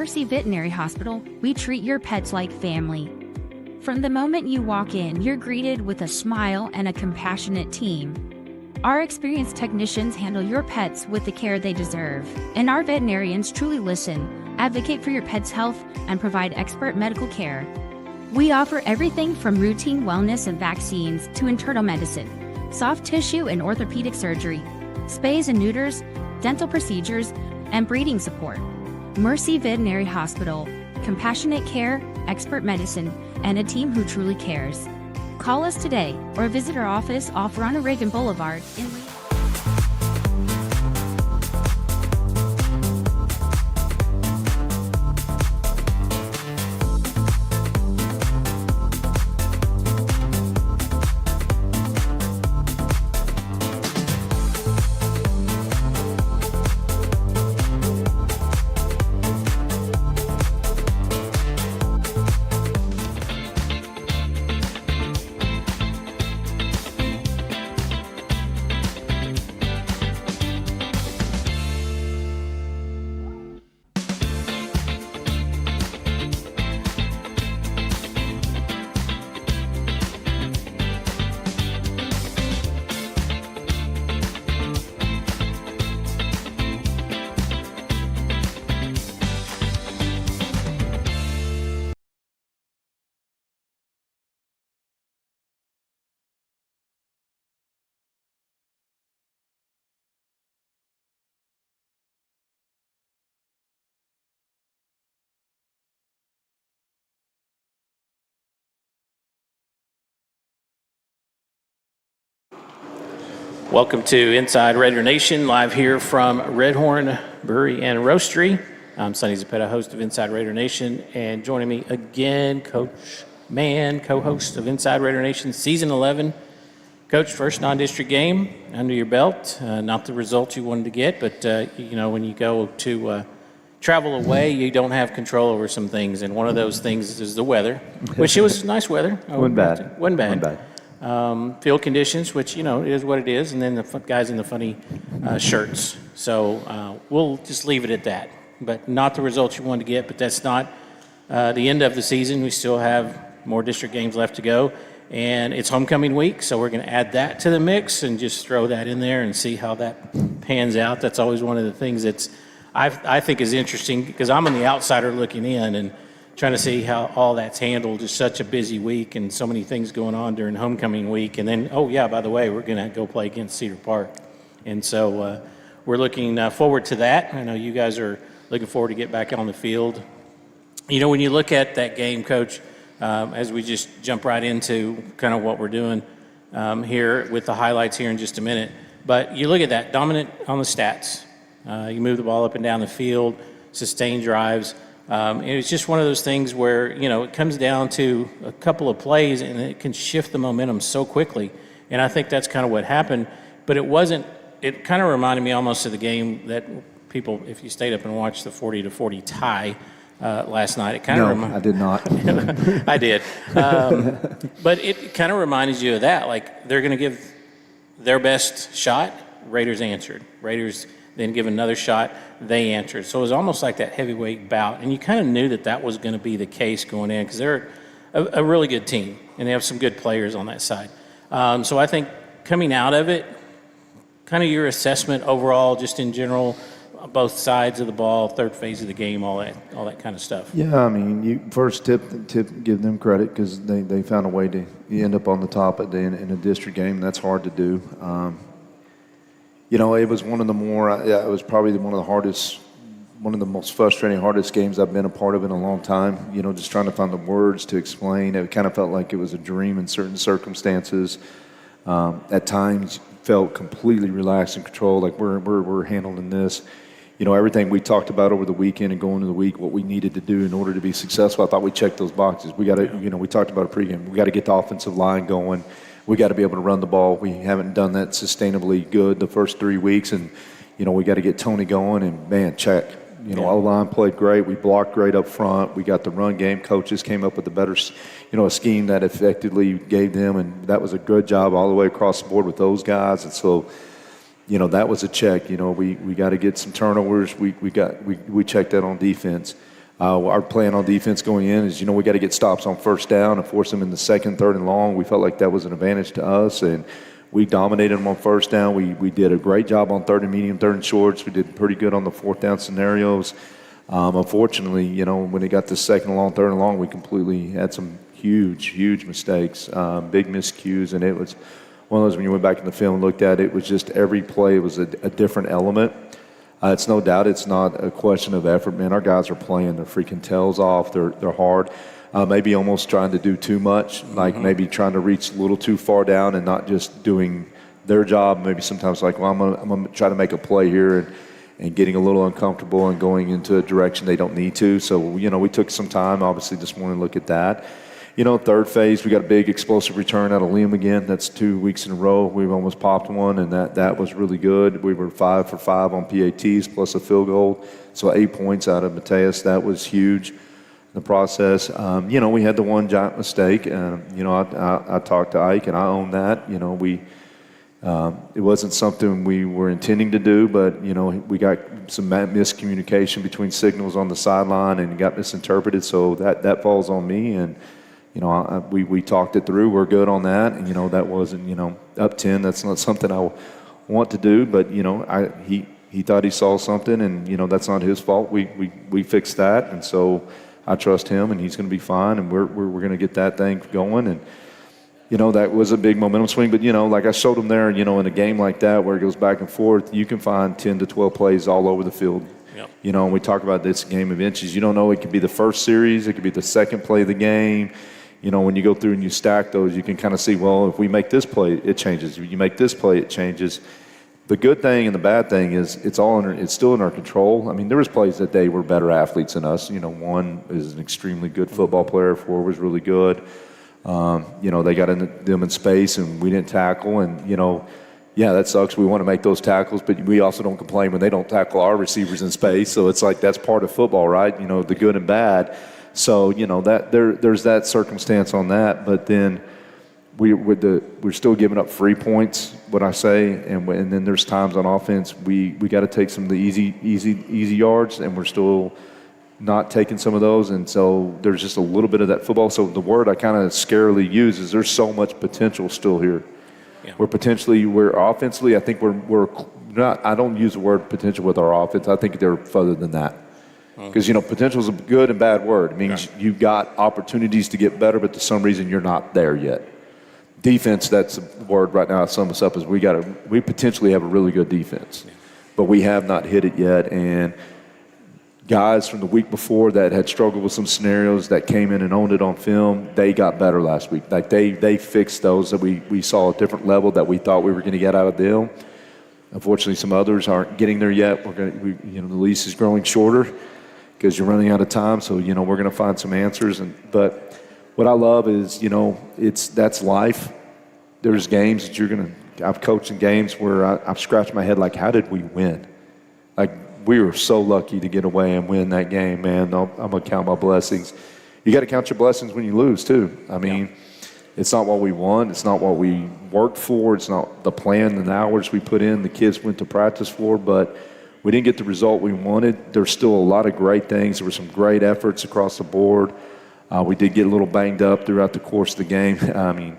Mercy Veterinary Hospital, we treat your pets like family. From the moment you walk in, you're greeted with a smile and a compassionate team. Our experienced technicians handle your pets with the care they deserve, and our veterinarians truly listen, advocate for your pet's health, and provide expert medical care. We offer everything from routine wellness and vaccines to internal medicine, soft tissue and orthopedic surgery, spays and neuters, dental procedures, and breeding support. Mercy Veterinary Hospital, compassionate care, expert medicine, and a team who truly cares. Call us today or visit our office off Ronald Reagan Boulevard in Lee. Welcome to Inside Raider Nation, live here from REDHORN Brewery and Roastery. I'm Sonny Zepeda, host of Inside Raider Nation, and joining me again, Coach Mann, co-host of Inside Raider Nation, Season 11. Coach, first non-district game under your belt. Not the result you wanted to get, but when you go to travel away, you don't have control over some things, and one of those things is the weather, which it was nice weather. Wasn't bad. Wasn't bad. Field conditions, which, it is what it is, and then the guys in the funny shirts. So we'll just leave it at that. But not the results you wanted to get, but that's not the end of the season. We still have more district games left to go, and it's homecoming week, so we're going to add that to the mix and just throw that in there and see how that pans out. That's always one of the things that's I think is interesting, because I'm on the outsider looking in and trying to see how all that's handled. Just such a busy week and so many things going on during homecoming week. And then, oh yeah, by the way, we're going to go play against Cedar Park. And so we're looking forward to that. I know you guys are looking forward to get back on the field. When you look at that game, Coach, as we just jump right into kind of what we're doing here with the highlights here in just a minute. But you look at that, dominant on the stats. You move the ball up and down the field, sustain drives. It was just one of those things where, it comes down to a couple of plays and it can shift the momentum so quickly. And I think that's kind of what happened. But it kind of reminded me almost of the game that people, if you stayed up and watched the 40-40 tie last night, it kind of I did not. I did. But it kind of reminded you of that. Like, they're going to give their best shot, Raiders answered. Raiders then give another shot, they answered. So it was almost like that heavyweight bout. And you kind of knew that was going to be the case going in, because they're a really good team, and they have some good players on that side. So I think coming out of it, kind of your assessment overall, just in general, both sides of the ball, third phase of the game, all that kind of stuff. Yeah, I mean, you first give them credit, because they found a way to end up on the top in a district game. That's hard to do. It was one of the it was probably one of the most frustrating, hardest games I've been a part of in a long time. Just trying to find the words to explain. It kind of felt like it was a dream in certain circumstances. At times, felt completely relaxed and controlled, like we're handling this. Everything we talked about over the weekend and going into the week, what we needed to do in order to be successful, I thought we checked those boxes. We got to, we talked about a pregame. We got to get the offensive line going. We got to be able to run the ball. We haven't done that sustainably good the first 3 weeks, and we got to get Tony going. And man, check. O-line played great. We blocked great up front. We got the run game. Coaches came up with a better, a scheme that effectively gave them, and that was a good job all the way across the board with those guys. And so, that was a check. We got to get some turnovers. We checked that on defense. Our plan on defense going in is, we got to get stops on first down and force them in the second, third, and long. We felt like that was an advantage to us, and we dominated them on first down. We did a great job on third and medium, third and shorts. We did pretty good on the fourth down scenarios. Unfortunately, when it got to second and long, third and long, we completely had some huge mistakes, big miscues, and it was one of those when you went back in the film and looked at it, it was just every play was a different element. It's no doubt it's not a question of effort, man. Our guys are playing their freaking tails off. They're hard. Maybe almost trying to do too much, like maybe trying to reach a little too far down and not just doing their job. Maybe sometimes like, well, I'm gonna try to make a play here and getting a little uncomfortable and going into a direction they don't need to. So, we took some time, obviously, this morning to look at that. Third phase, we got a big explosive return out of Liam again. That's 2 weeks in a row. We've almost popped one, and that was really good. We were 5 for 5 on PATs plus a field goal. So 8 points out of Mateus. That was huge in the process. We had the one giant mistake. I talked to Ike, and I own that. It wasn't something we were intending to do, but, we got some miscommunication between signals on the sideline and got misinterpreted. So that falls on me, and we talked it through. We're good on that, and that wasn't up 10. That's not something I want to do, but he thought he saw something, and that's not his fault. We fixed that, and so I trust him, and he's going to be fine, and we're going to get that thing going, and that was a big momentum swing. But like I showed him there, in a game like that where it goes back and forth, you can find 10 to 12 plays all over the field. Yep. And we talk about this game of inches. You don't know, it could be the first series, it could be the second play of the game. When you go through and you stack those, you can kind of see, well, if we make this play, it changes. If you make this play, it changes. The good thing and the bad thing is it's still in our control. I mean, there was plays that they were better athletes than us. One is an extremely good football player. 4 was really good. They got them in space and we didn't tackle. And, yeah, that sucks. We want to make those tackles, but we also don't complain when they don't tackle our receivers in space. So it's like that's part of football, right? The good and bad. So, that there's that circumstance on that. But then we're still giving up free points, what I say. And then there's times on offense we got to take some of the easy yards, and we're still not taking some of those. And so there's just a little bit of that football. So the word I kind of scarily use is there's so much potential still here. Yeah. We're offensively, I think we're not, I don't use the word potential with our offense. I think they're further than that. Because, potential is a good and bad word. It means you've got opportunities to get better, but for some reason you're not there yet. Defense, that's the word right now I sum us up, is we potentially have a really good defense. Yeah. But we have not hit it yet. And guys from the week before that had struggled with some scenarios that came in and owned it on film, they got better last week. Like they fixed those that we saw a different level that we thought we were going to get out of them. Unfortunately, some others aren't getting there yet. The lease is growing shorter because you're running out of time. So, we're going to find some answers. But what I love is, that's life. There's games that I've coached in games where I've scratched my head like, how did we win? Like, we were so lucky to get away and win that game, man. I'm going to count my blessings. You got to count your blessings when you lose, too. I mean, It's not what we want. It's not what we worked for. It's not the plan and the hours we put in, the kids went to practice for, but we didn't get the result we wanted. There's still a lot of great things. There were some great efforts across the board. We did get a little banged up throughout the course of the game. I mean,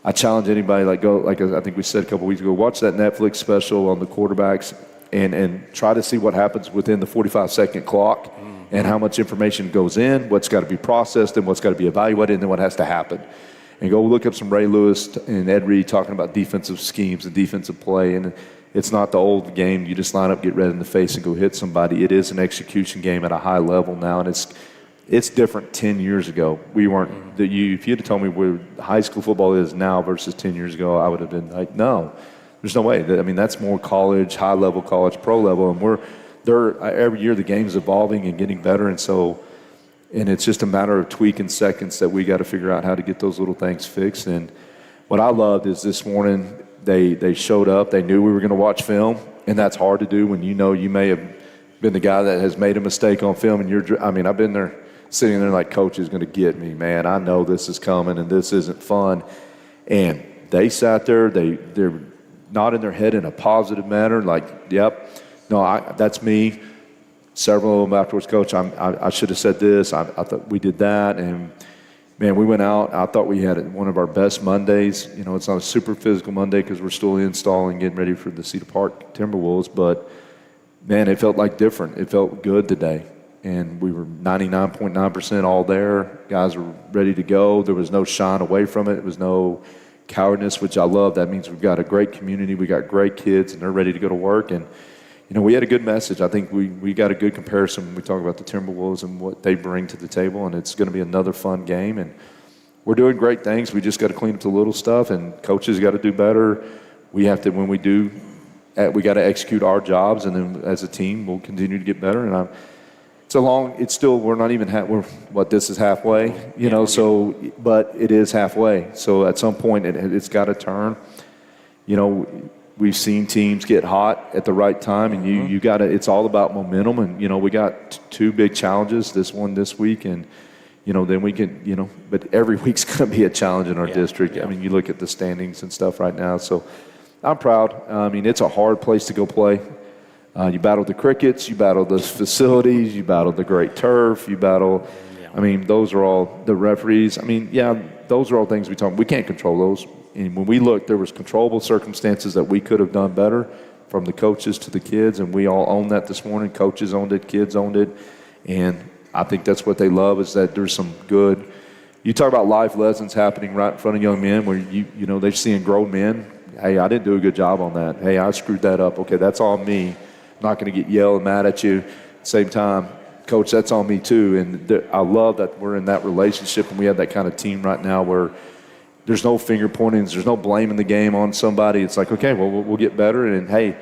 I challenge anybody, like I think we said a couple weeks ago, watch that Netflix special on the quarterbacks and try to see what happens within the 45-second clock and how much information goes in, what's got to be processed and what's got to be evaluated, and then what has to happen. And go look up some Ray Lewis and Ed Reed talking about defensive schemes and defensive play. And it's not the old game, you just line up, get red in the face, and go hit somebody. It is an execution game at a high level now, and it's different 10 years ago. We weren't if you had told me where high school football is now versus 10 years ago, I would have been like, no, there's no way. I mean, that's more college, high level college, pro level, and every year the game's evolving and getting better, and it's just a matter of tweaking seconds that we got to figure out how to get those little things fixed. And what I loved is this morning they showed up. They knew we were going to watch film, and that's hard to do when you know you may have been the guy that has made a mistake on film. And I've been there sitting there like, coach is going to get me, man. I know this is coming and this isn't fun. And they sat there. They're nodding their head in a positive manner, like, yep, no, that's me. several of them afterwards, Coach, I should have said this. I thought we did that. And, man, we went out. I thought we had one of our best Mondays. You know, it's not a super physical Monday because we're still installing, getting ready for the Cedar Park Timberwolves. But, man, it felt like different. It felt good today. And we were 99.9% all there. Guys were ready to go. There was no shying away from it. There was no cowardness, which I love. That means we've got a great community. We got great kids, and they're ready to go to work. And, you know, we had a good message. I think we got a good comparison when we talk about the Timberwolves and what they bring to the table, and it's going to be another fun game. And we're doing great things. We just got to clean up the little stuff, and coaches got to do better. We have to, when we do, we got to execute our jobs, and then as a team, we'll continue to get better. And we're not even, this is halfway, you know, so, but it is halfway. So at some point, it's got to turn. You know, we've seen teams get hot at the right time, and you got to, it's all about momentum. And, you know, we got two big challenges, this week, and, you know, then we can, you know, but every week's going to be a challenge in our district. I mean, you look at the standings and stuff right now. So I'm proud. I mean, it's a hard place to go play. You battle the crickets, you battle the facilities, you battle the great turf, you battle, I mean, those are all the referees. I mean, those are all things we can't control those. And when we looked, there was controllable circumstances that we could have done better, from the coaches to the kids, and we all owned that this morning. Coaches owned it, kids owned it, and I think that's what they love, is that there's some good, you talk about life lessons happening right in front of young men where you know, they're seeing grown men. Hey, I didn't do a good job on that. Hey, I screwed that up. Okay, that's on me. Not going to get yelled and mad at you. At the same time, Coach, that's on me too. And I love that we're in that relationship, and we have that kind of team right now where there's no finger pointings, there's no blaming the game on somebody. It's like, okay, well, we'll get better. And hey,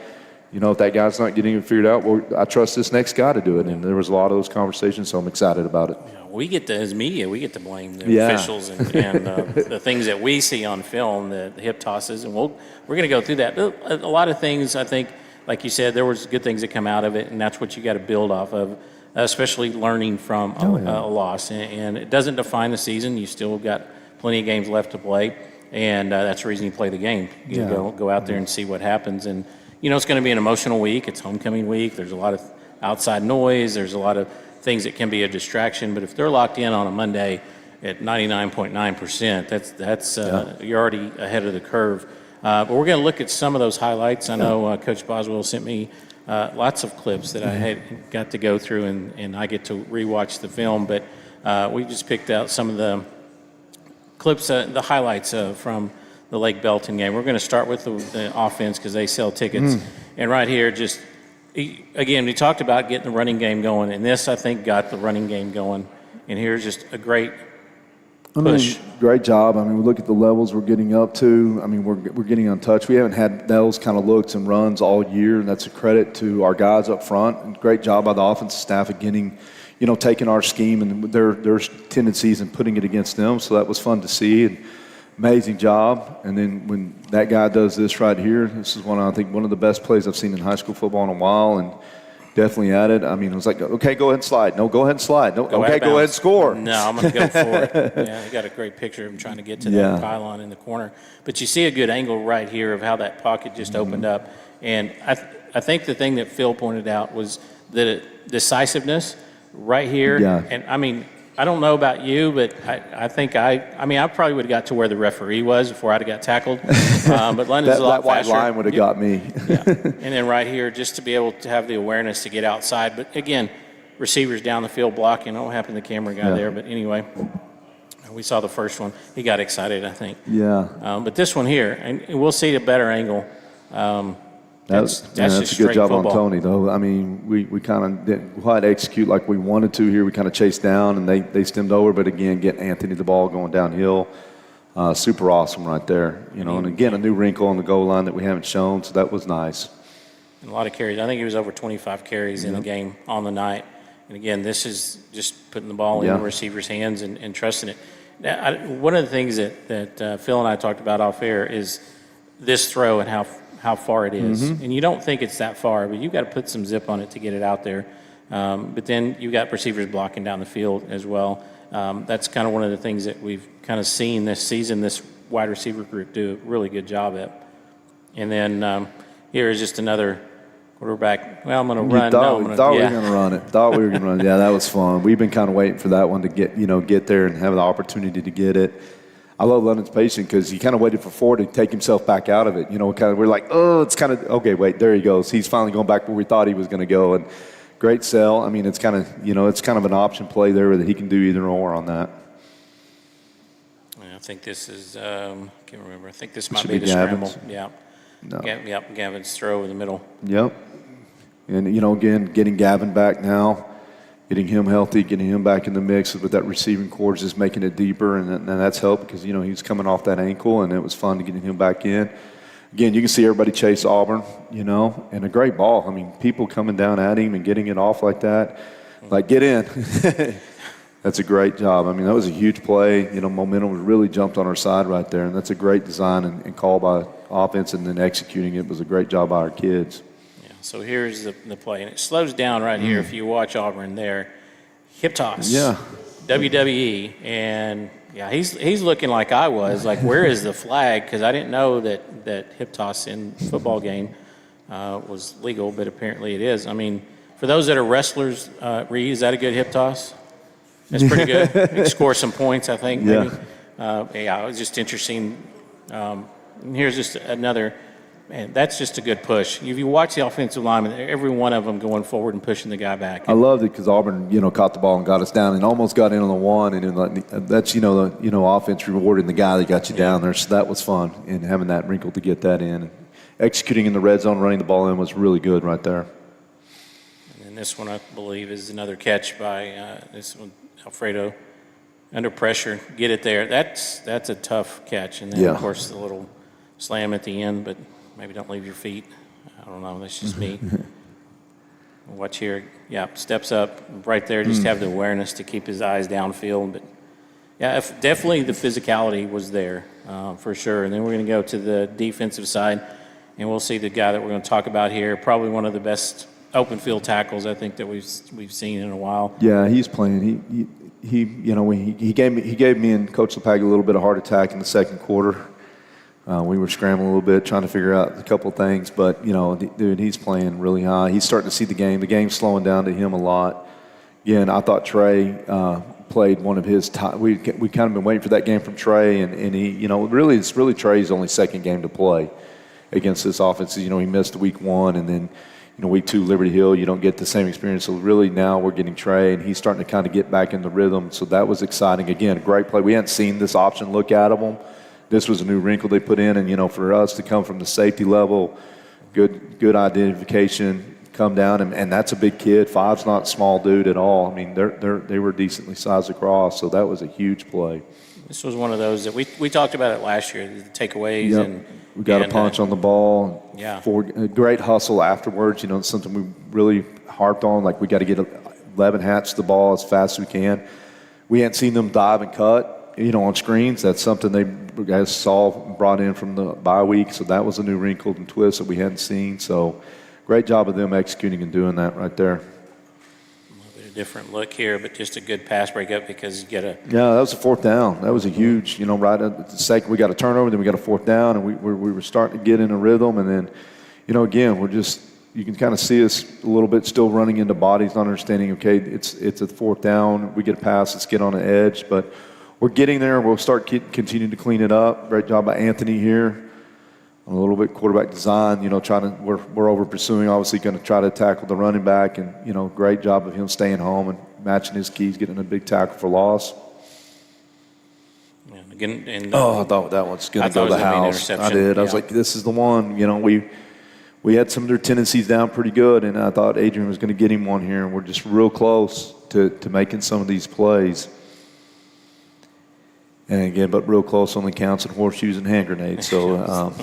you know, if that guy's not getting it figured out, well, I trust this next guy to do it. And there was a lot of those conversations, so I'm excited about it. We get to, as media, we get to blame the officials and the things that we see on film, the hip tosses, and we're going to go through that. A lot of things, I think, like you said, there was good things that come out of it, and that's what you got to build off of, especially learning from a loss. And it doesn't define the season. You still got plenty of games left to play, and that's the reason you play the game. You go out there and see what happens. And, you know, it's going to be an emotional week. It's homecoming week. There's a lot of outside noise. There's a lot of things that can be a distraction. But if they're locked in on a Monday at 99.9%, that's you're already ahead of the curve. But we're going to look at some of those highlights. I know Coach Boswell sent me lots of clips that I had got to go through, and I get to rewatch the film. But we just picked out some of the clips, the highlights from the Lake Belton game. We're going to start with the offense because they sell tickets. And right here, just, again, we talked about getting the running game going, and this, I think, got the running game going. And here's just a great push. I mean, great job. I mean, we look at the levels we're getting up to. I mean, we're getting untouched. We haven't had those kind of looks and runs all year, and that's a credit to our guys up front. And great job by the offensive staff of getting, you know, taking our scheme and their tendencies and putting it against them. So that was fun to see. And amazing job. And then when that guy does this right here, this is one of the best plays I've seen in high school football in a while, and definitely at it. I mean, it was like, okay, go ahead and slide. No, go ahead and slide. No, go ahead and score. No, I'm going to go for it. Yeah, I got a great picture of him trying to get to that pylon in the corner. But you see a good angle right here of how that pocket just opened up. And I think the thing that Phil pointed out was the decisiveness right here. Yeah. And, I mean, I don't know about you, but I think I probably would have got to where the referee was before I'd have got tackled. But London's a lot faster. That white line would have got me. And then right here, just to be able to have the awareness to get outside. But again, receivers down the field blocking. What happened to the camera guy there? But anyway, we saw the first one. He got excited, I think. Yeah. But this one here, and we'll see a better angle. That's a good job on Tony, though. I mean, we kind of didn't quite execute like we wanted to here. We kind of chased down, and they stemmed over. But again, get Anthony the ball going downhill. Super awesome right there. You know, and again, a new wrinkle on the goal line that we haven't shown, so that was nice. And a lot of carries. I think he was over 25 carries in the game on the night. And again, this is just putting the ball in the receiver's hands and trusting it. Now, one of the things that Phil and I talked about off air is this throw and how far it is. And you don't think it's that far, but you've got to put some zip on it to get it out there. But then you've got receivers blocking down the field as well. That's kind of one of the things that we've kind of seen this season, this wide receiver group do a really good job at. And then here is just another quarterback. Well, I'm going to run. Thought, No, I'm thought we yeah. were going to run it. Thought we were going to run it. Yeah, that was fun. We've been kind of waiting for that one to get there and have the opportunity to get it. I love London's patient because he kind of waited for Ford to take himself back out of it. We're like, oh, it's kind of, okay, wait, there he goes. He's finally going back where we thought he was going to go. And great sell. I mean, it's kind of, it's kind of an option play there that he can do either or on that. I think this is, can't remember. I think this might Should be be the Gavin's. scramble. Yeah. No. Yep, Gavin's throw in the middle. Yep. And, again, getting Gavin back now, getting him healthy, getting him back in the mix with that receiving core, just making it deeper, and that's helped because, he's coming off that ankle, and it was fun to get him back in. Again, you can see everybody chase Auburn, and a great ball. I mean, people coming down at him and getting it off like that. Like, get in. That's a great job. I mean, that was a huge play. Momentum really jumped on our side right there, and that's a great design and call by offense, and then executing it was a great job by our kids. So here's the play, and it slows down right here if you watch Auburn there. Hip toss. Yeah. WWE, and yeah, he's looking like I was. Like, where is the flag? Because I didn't know that hip toss in football game was legal, but apparently it is. I mean, for those that are wrestlers, Reed, is that a good hip toss? That's pretty good. You can score some points, I think. Maybe. It was just interesting. And here's just another. Man, that's just a good push. If you watch the offensive linemen, every one of them going forward and pushing the guy back. I loved it because Auburn, caught the ball and got us down and almost got in on the one, and then that's offense rewarding the guy that got you down there. So that was fun, and having that wrinkle to get that in, and executing in the red zone, running the ball in was really good right there. And this one, I believe, is another catch by this one, Alfredo, under pressure, get it there. That's a tough catch, and then of course the little slam at the end, but. Maybe don't leave your feet. I don't know. That's just me. Watch here. Yeah, steps up right there. Just have the awareness to keep his eyes downfield. But, yeah, definitely the physicality was there for sure. And then we're going to go to the defensive side, and we'll see the guy that we're going to talk about here, probably one of the best open field tackles I think that we've seen in a while. Yeah, he's playing. He gave me and Coach LePag a little bit of heart attack in the second quarter. We were scrambling a little bit, trying to figure out a couple of things. But, dude, he's playing really high. He's starting to see the game. The game's slowing down to him a lot. Again, I thought Trey played one of his top. We kind of been waiting for that game from Trey. And he, it's really Trey's only second game to play against this offense. He missed week one. And then, week two, Liberty Hill, you don't get the same experience. So really now we're getting Trey, and he's starting to kind of get back in the rhythm. So that was exciting. Again, a great play. We hadn't seen this option look out of him. This was a new wrinkle they put in, and for us to come from the safety level, good identification, come down, and that's a big kid. 5's not a small dude at all. I mean, they were decently sized across, so that was a huge play. This was one of those that we talked about it last year, the takeaways. Yep. And we got a punch on the ball. Yeah. For a great hustle afterwards. It's something we really harped on. Like, we got to get 11 hats to the ball as fast as we can. We hadn't seen them dive and cut. On screens, that's something they guys saw brought in from the bye week. So that was a new wrinkle and twist that we hadn't seen. So great job of them executing and doing that right there. A little bit of different look here, but just a good pass breakup because you get a. Yeah, that was a fourth down. That was a huge, right at the second, we got a turnover, then we got a fourth down, and we were starting to get in a rhythm. And then, again, you can kind of see us a little bit still running into bodies, not understanding, okay, it's a fourth down. We get a pass, let's get on the edge. But we're getting there. We'll start continuing to clean it up. Great job by Anthony here. A little bit quarterback design, we're over pursuing, obviously going to try to tackle the running back, and, great job of him staying home and matching his keys, getting a big tackle for loss. Yeah, again, I thought that one's going to go to the house. I did. I was like, this is the one. We had some of their tendencies down pretty good, and I thought Adrian was going to get him one here, and we're just real close to making some of these plays. And again, but real close only counts in horseshoes and hand grenades. So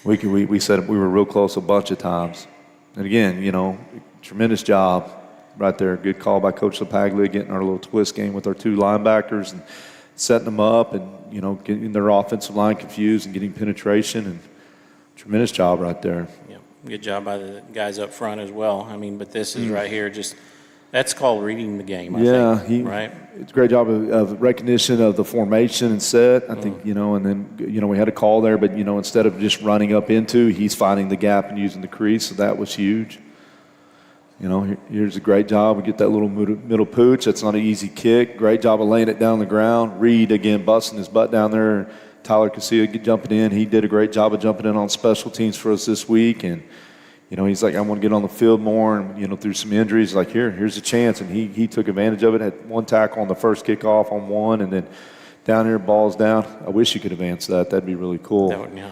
we said we were real close a bunch of times. And again, tremendous job right there. Good call by Coach LePaglia, getting our little twist game with our two linebackers and setting them up and, getting their offensive line confused and getting penetration. And tremendous job right there. Yeah, good job by the guys up front as well. I mean, but this is right here just That's called reading the game, I think, right? It's a great job of recognition of the formation and set. I think, and then, we had a call there, but, instead of just running up into, he's finding the gap and using the crease, so that was huge. Here's a great job. We get that little middle pooch. That's not an easy kick. Great job of laying it down on the ground. Reed, again, busting his butt down there. Tyler Casilla jumping in. He did a great job of jumping in on special teams for us this week. And, he's like, I want to get on the field more. And, through some injuries, like, here's a chance. And he took advantage of it. Had one tackle on the first kickoff on one. And then down here, ball's down. I wish you could advance that. That'd be really cool. That would, yeah.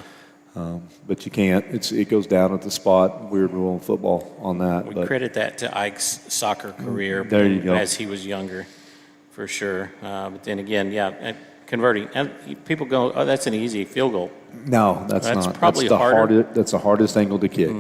But you can't. It goes down at the spot. Weird rule in football on that. We credit that to Ike's soccer career. There you go. As he was younger, for sure. But then again, converting. And people go, oh, that's an easy field goal. No, that's not. Probably that's harder. That's the hardest angle to kick.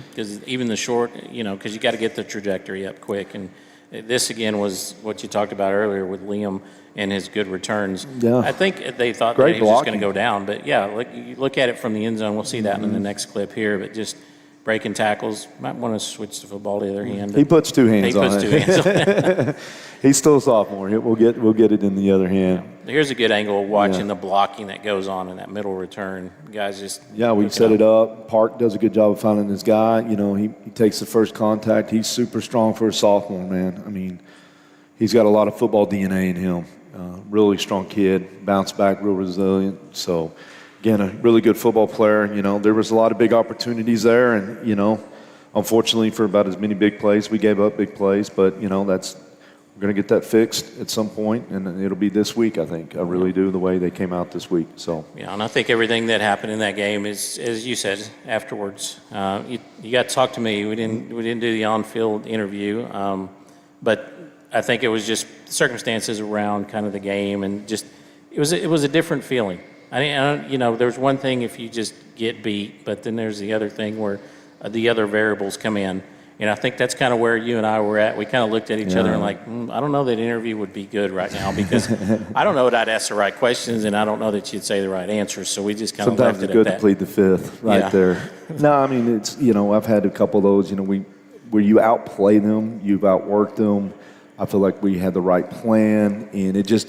Because even the short, because you got to get the trajectory up quick. And this, again, was what you talked about earlier with Liam and his good returns. Yeah. I think they thought that he was just going to go down. But, you look at it from the end zone. We'll see that in the next clip here. But just breaking tackles. Might want to switch the football to the other hand. He puts two hands on it. He's still a sophomore. We'll get it in the other hand. Here's a good angle of watching the blocking that goes on in that middle return. Guys just we set it up. Park does a good job of finding his guy. He takes the first contact. He's super strong for a sophomore, man. I mean, he's got a lot of football DNA in him. Really strong kid, bounce back, real resilient. So, again, a really good football player. There was a lot of big opportunities there, and unfortunately for about as many big plays, we gave up big plays. But we're going to get that fixed at some point, and it'll be this week, I think. I really do, the way they came out this week. So and I think everything that happened in that game is, as you said, afterwards. You got to talk to me. We didn't do the on-field interview, but I think it was just circumstances around kind of the game, and just it was a different feeling. There's one thing if you just get beat, but then there's the other thing where the other variables come in. And I think that's kind of where you and I were at. We kind of looked at each other and like, I don't know that interview would be good right now because I don't know that I'd ask the right questions and I don't know that you'd say the right answers. So we just kind of left it at that. Sometimes it's good to plead the fifth there. No, I mean, it's, I've had a couple of those, where you outplay them, you've outworked them. I feel like we had the right plan, and it just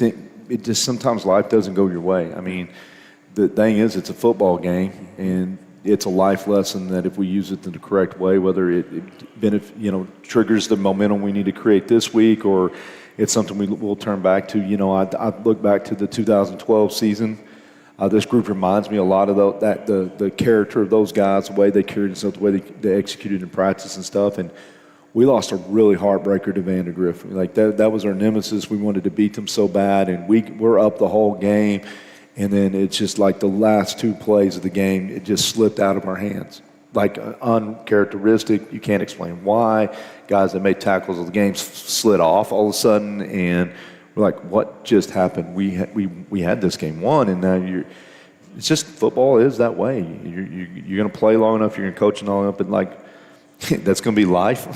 sometimes life doesn't go your way. I mean, the thing is, it's a football game, and it's a life lesson that if we use it in the correct way, whether it triggers the momentum we need to create this week, or it's something we'll turn back to. I look back to the 2012 season. This group reminds me a lot of the character of those guys, the way they carried themselves, the way they executed in practice and stuff. And we lost a really heartbreaker to Vandergrift. Like that was our nemesis. We wanted to beat them so bad, and we're up the whole game. And then it's just like the last two plays of the game, it just slipped out of our hands. Like uncharacteristic. You can't explain why. Guys that made tackles of the game slid off all of a sudden, and we're like, what just happened? We had this game won, and now it's just football is that way. You're going to play long enough, you're going to coach long enough, and like that's going to be life.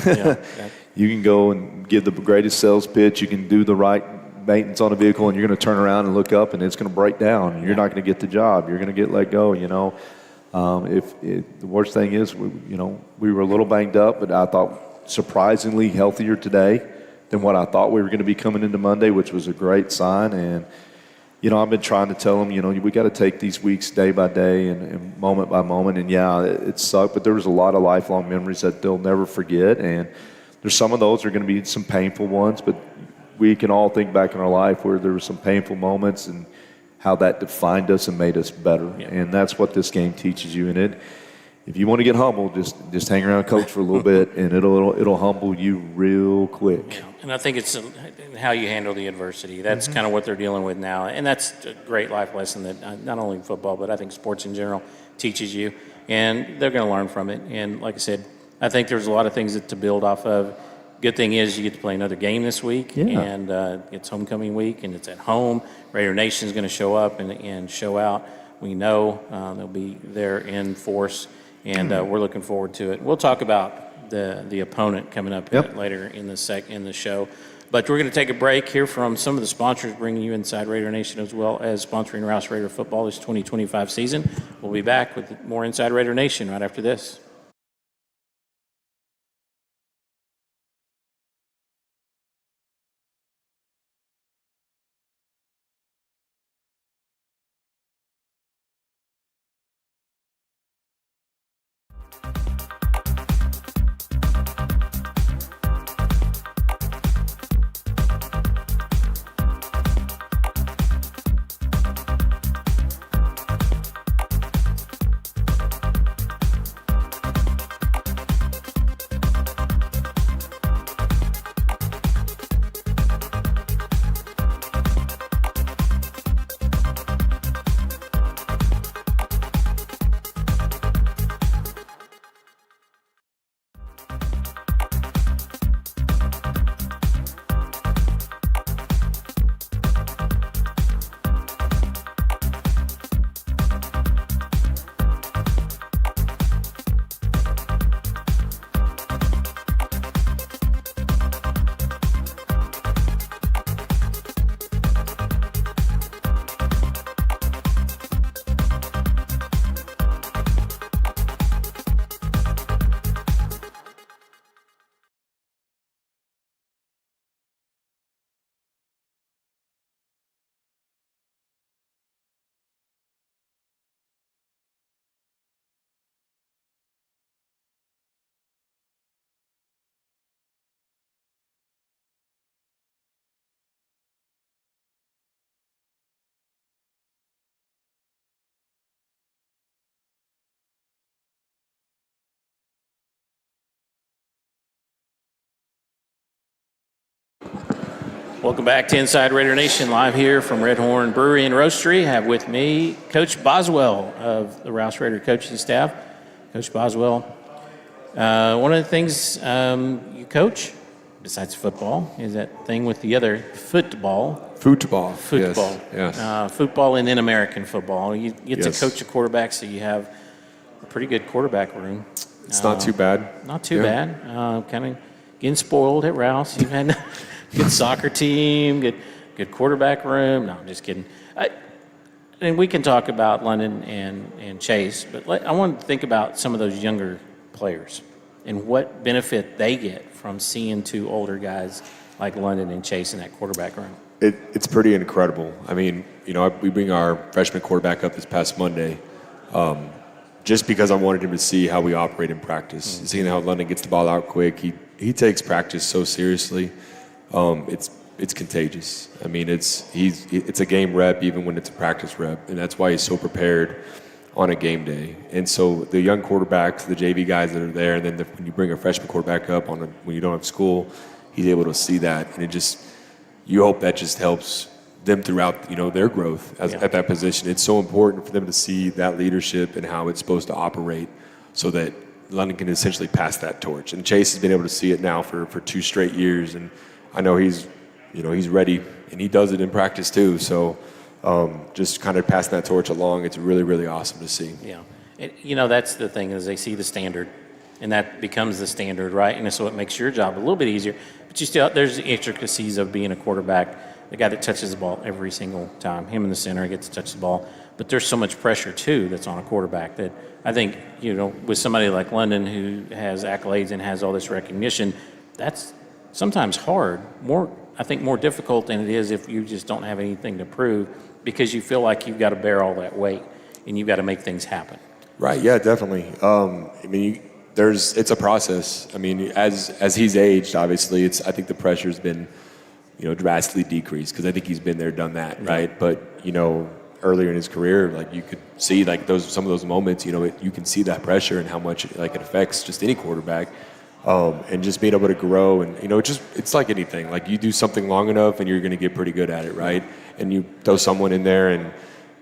You can go and give the greatest sales pitch. You can do the right maintenance on a vehicle, and you're going to turn around and look up, and it's going to break down. You're not going to get the job. You're going to get let go. The worst thing is, we were a little banged up, but I thought surprisingly healthier today than what I thought we were going to be coming into Monday, which was a great sign. And I've been trying to tell them, we got to take these weeks day by day and moment by moment. And it sucked, but there was a lot of lifelong memories that they'll never forget. And there's some of those are going to be some painful ones, but we can all think back in our life where there were some painful moments and how that defined us and made us better. And that's what this game teaches you. And if you want to get humble, just hang around coach for a little bit, and it'll humble you real quick. And I think it's how you handle the adversity. That's kind of what they're dealing with now. And that's a great life lesson that not only football, but I think sports in general teaches you. And they're going to learn from it. And like I said, I think there's a lot of things to build off of. Good thing is you get to play another game this week, and it's homecoming week, and it's at home. Raider Nation's going to show up and show out. We know they'll be there in force, and we're looking forward to it. We'll talk about the opponent coming up later in the show. But we're going to take a break, hear from some of the sponsors bringing you Inside Raider Nation, as well as sponsoring Rouse Raider football this 2025 season. We'll be back with more Inside Raider Nation right after this. Welcome back to Inside Raider Nation, live here from REDHORN Brewery and Roastery. I have with me Coach Boswell of the Rouse Raider coaching staff. Coach Boswell, one of the things you coach, besides football, is that thing with the other football. Football. Yes. Football and then American football. You get Yes. to coach a quarterback, so you have a pretty good quarterback room. It's not too bad. Not too bad. Kind of getting spoiled at Rouse. You've had good soccer team, good quarterback room. No, I'm just kidding. And we can talk about London and Chase, but I want to think about some of those younger players and what benefit they get from seeing two older guys like London and Chase in that quarterback room. It's pretty incredible. I mean, we bring our freshman quarterback up this past Monday just because I wanted him to see how we operate in practice. Seeing how London gets the ball out quick. He takes practice so seriously. It's contagious. I mean, it's a game rep even when it's a practice rep, and that's why he's so prepared on a game day. And so the young quarterbacks, the JV guys that are there, and then when you bring a freshman quarterback up when you don't have school, he's able to see that, and you hope that just helps them throughout their growth at that position. It's so important for them to see that leadership and how it's supposed to operate, so that London can essentially pass that torch. And Chase has been able to see it now for 2 straight years, and I know he's ready, and he does it in practice too. So just kind of passing that torch along, it's really, really awesome to see. Yeah. And, that's the thing, is they see the standard, and that becomes the standard, right? And so it makes your job a little bit easier. But there's the intricacies of being a quarterback, the guy that touches the ball every single time. Him in the center gets to touch the ball. But there's so much pressure, too, that's on a quarterback that I think, with somebody like London who has accolades and has all this recognition, that's sometimes hard, more difficult than it is if you just don't have anything to prove, because you feel like you've got to bear all that weight and you've got to make things happen. Right. Yeah, definitely. I mean, it's a process. I mean, as he's aged, obviously, I think the pressure's been, drastically decreased, because I think he's been there, done that, right? But earlier in his career, like, you could see some of those moments, you can see that pressure and how much it affects just any quarterback. And just being able to grow, and it's like anything. Like, you do something long enough, and you're going to get pretty good at it, right? And you throw someone in there, and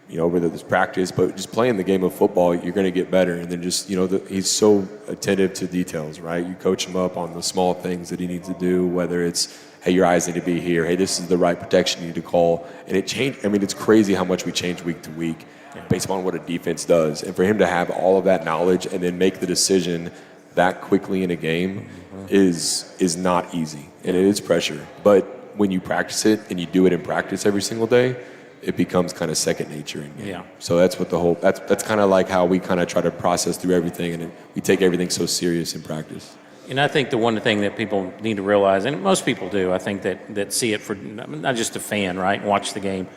whether there's practice, but just playing the game of football, you're going to get better. And then just he's so attentive to details, right? You coach him up on the small things that he needs to do, whether it's, hey, your eyes need to be here. Hey, this is the right protection you need to call. And it changed. I mean, it's crazy how much we change week to week based upon what a defense does. And for him to have all of that knowledge and then make the decision that quickly in a game is not easy, and it is pressure. But when you practice it and you do it in practice every single day, it becomes kind of second nature in game. Yeah. So that's what that's kind of like how we kind of try to process through everything, and we take everything so serious in practice. And I think the one thing that people need to realize, and most people do, I think that see it for not just a fan, right, and watch the game,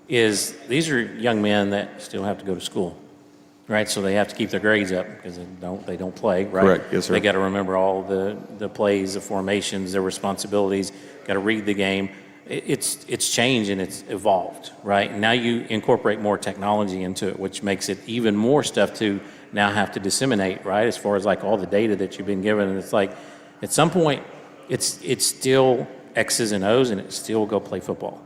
is these are young men that still have to go to school, right? So they have to keep their grades up because they don't play, right? Correct. Yes, sir. They got to remember all the plays, the formations, their responsibilities. Got to read the game. It's changed and it's evolved, right? And now you incorporate more technology into it, which makes it even more stuff to now have to disseminate, right? As far as like all the data that you've been given, and it's like at some point it's still X's and O's and it's still go play football.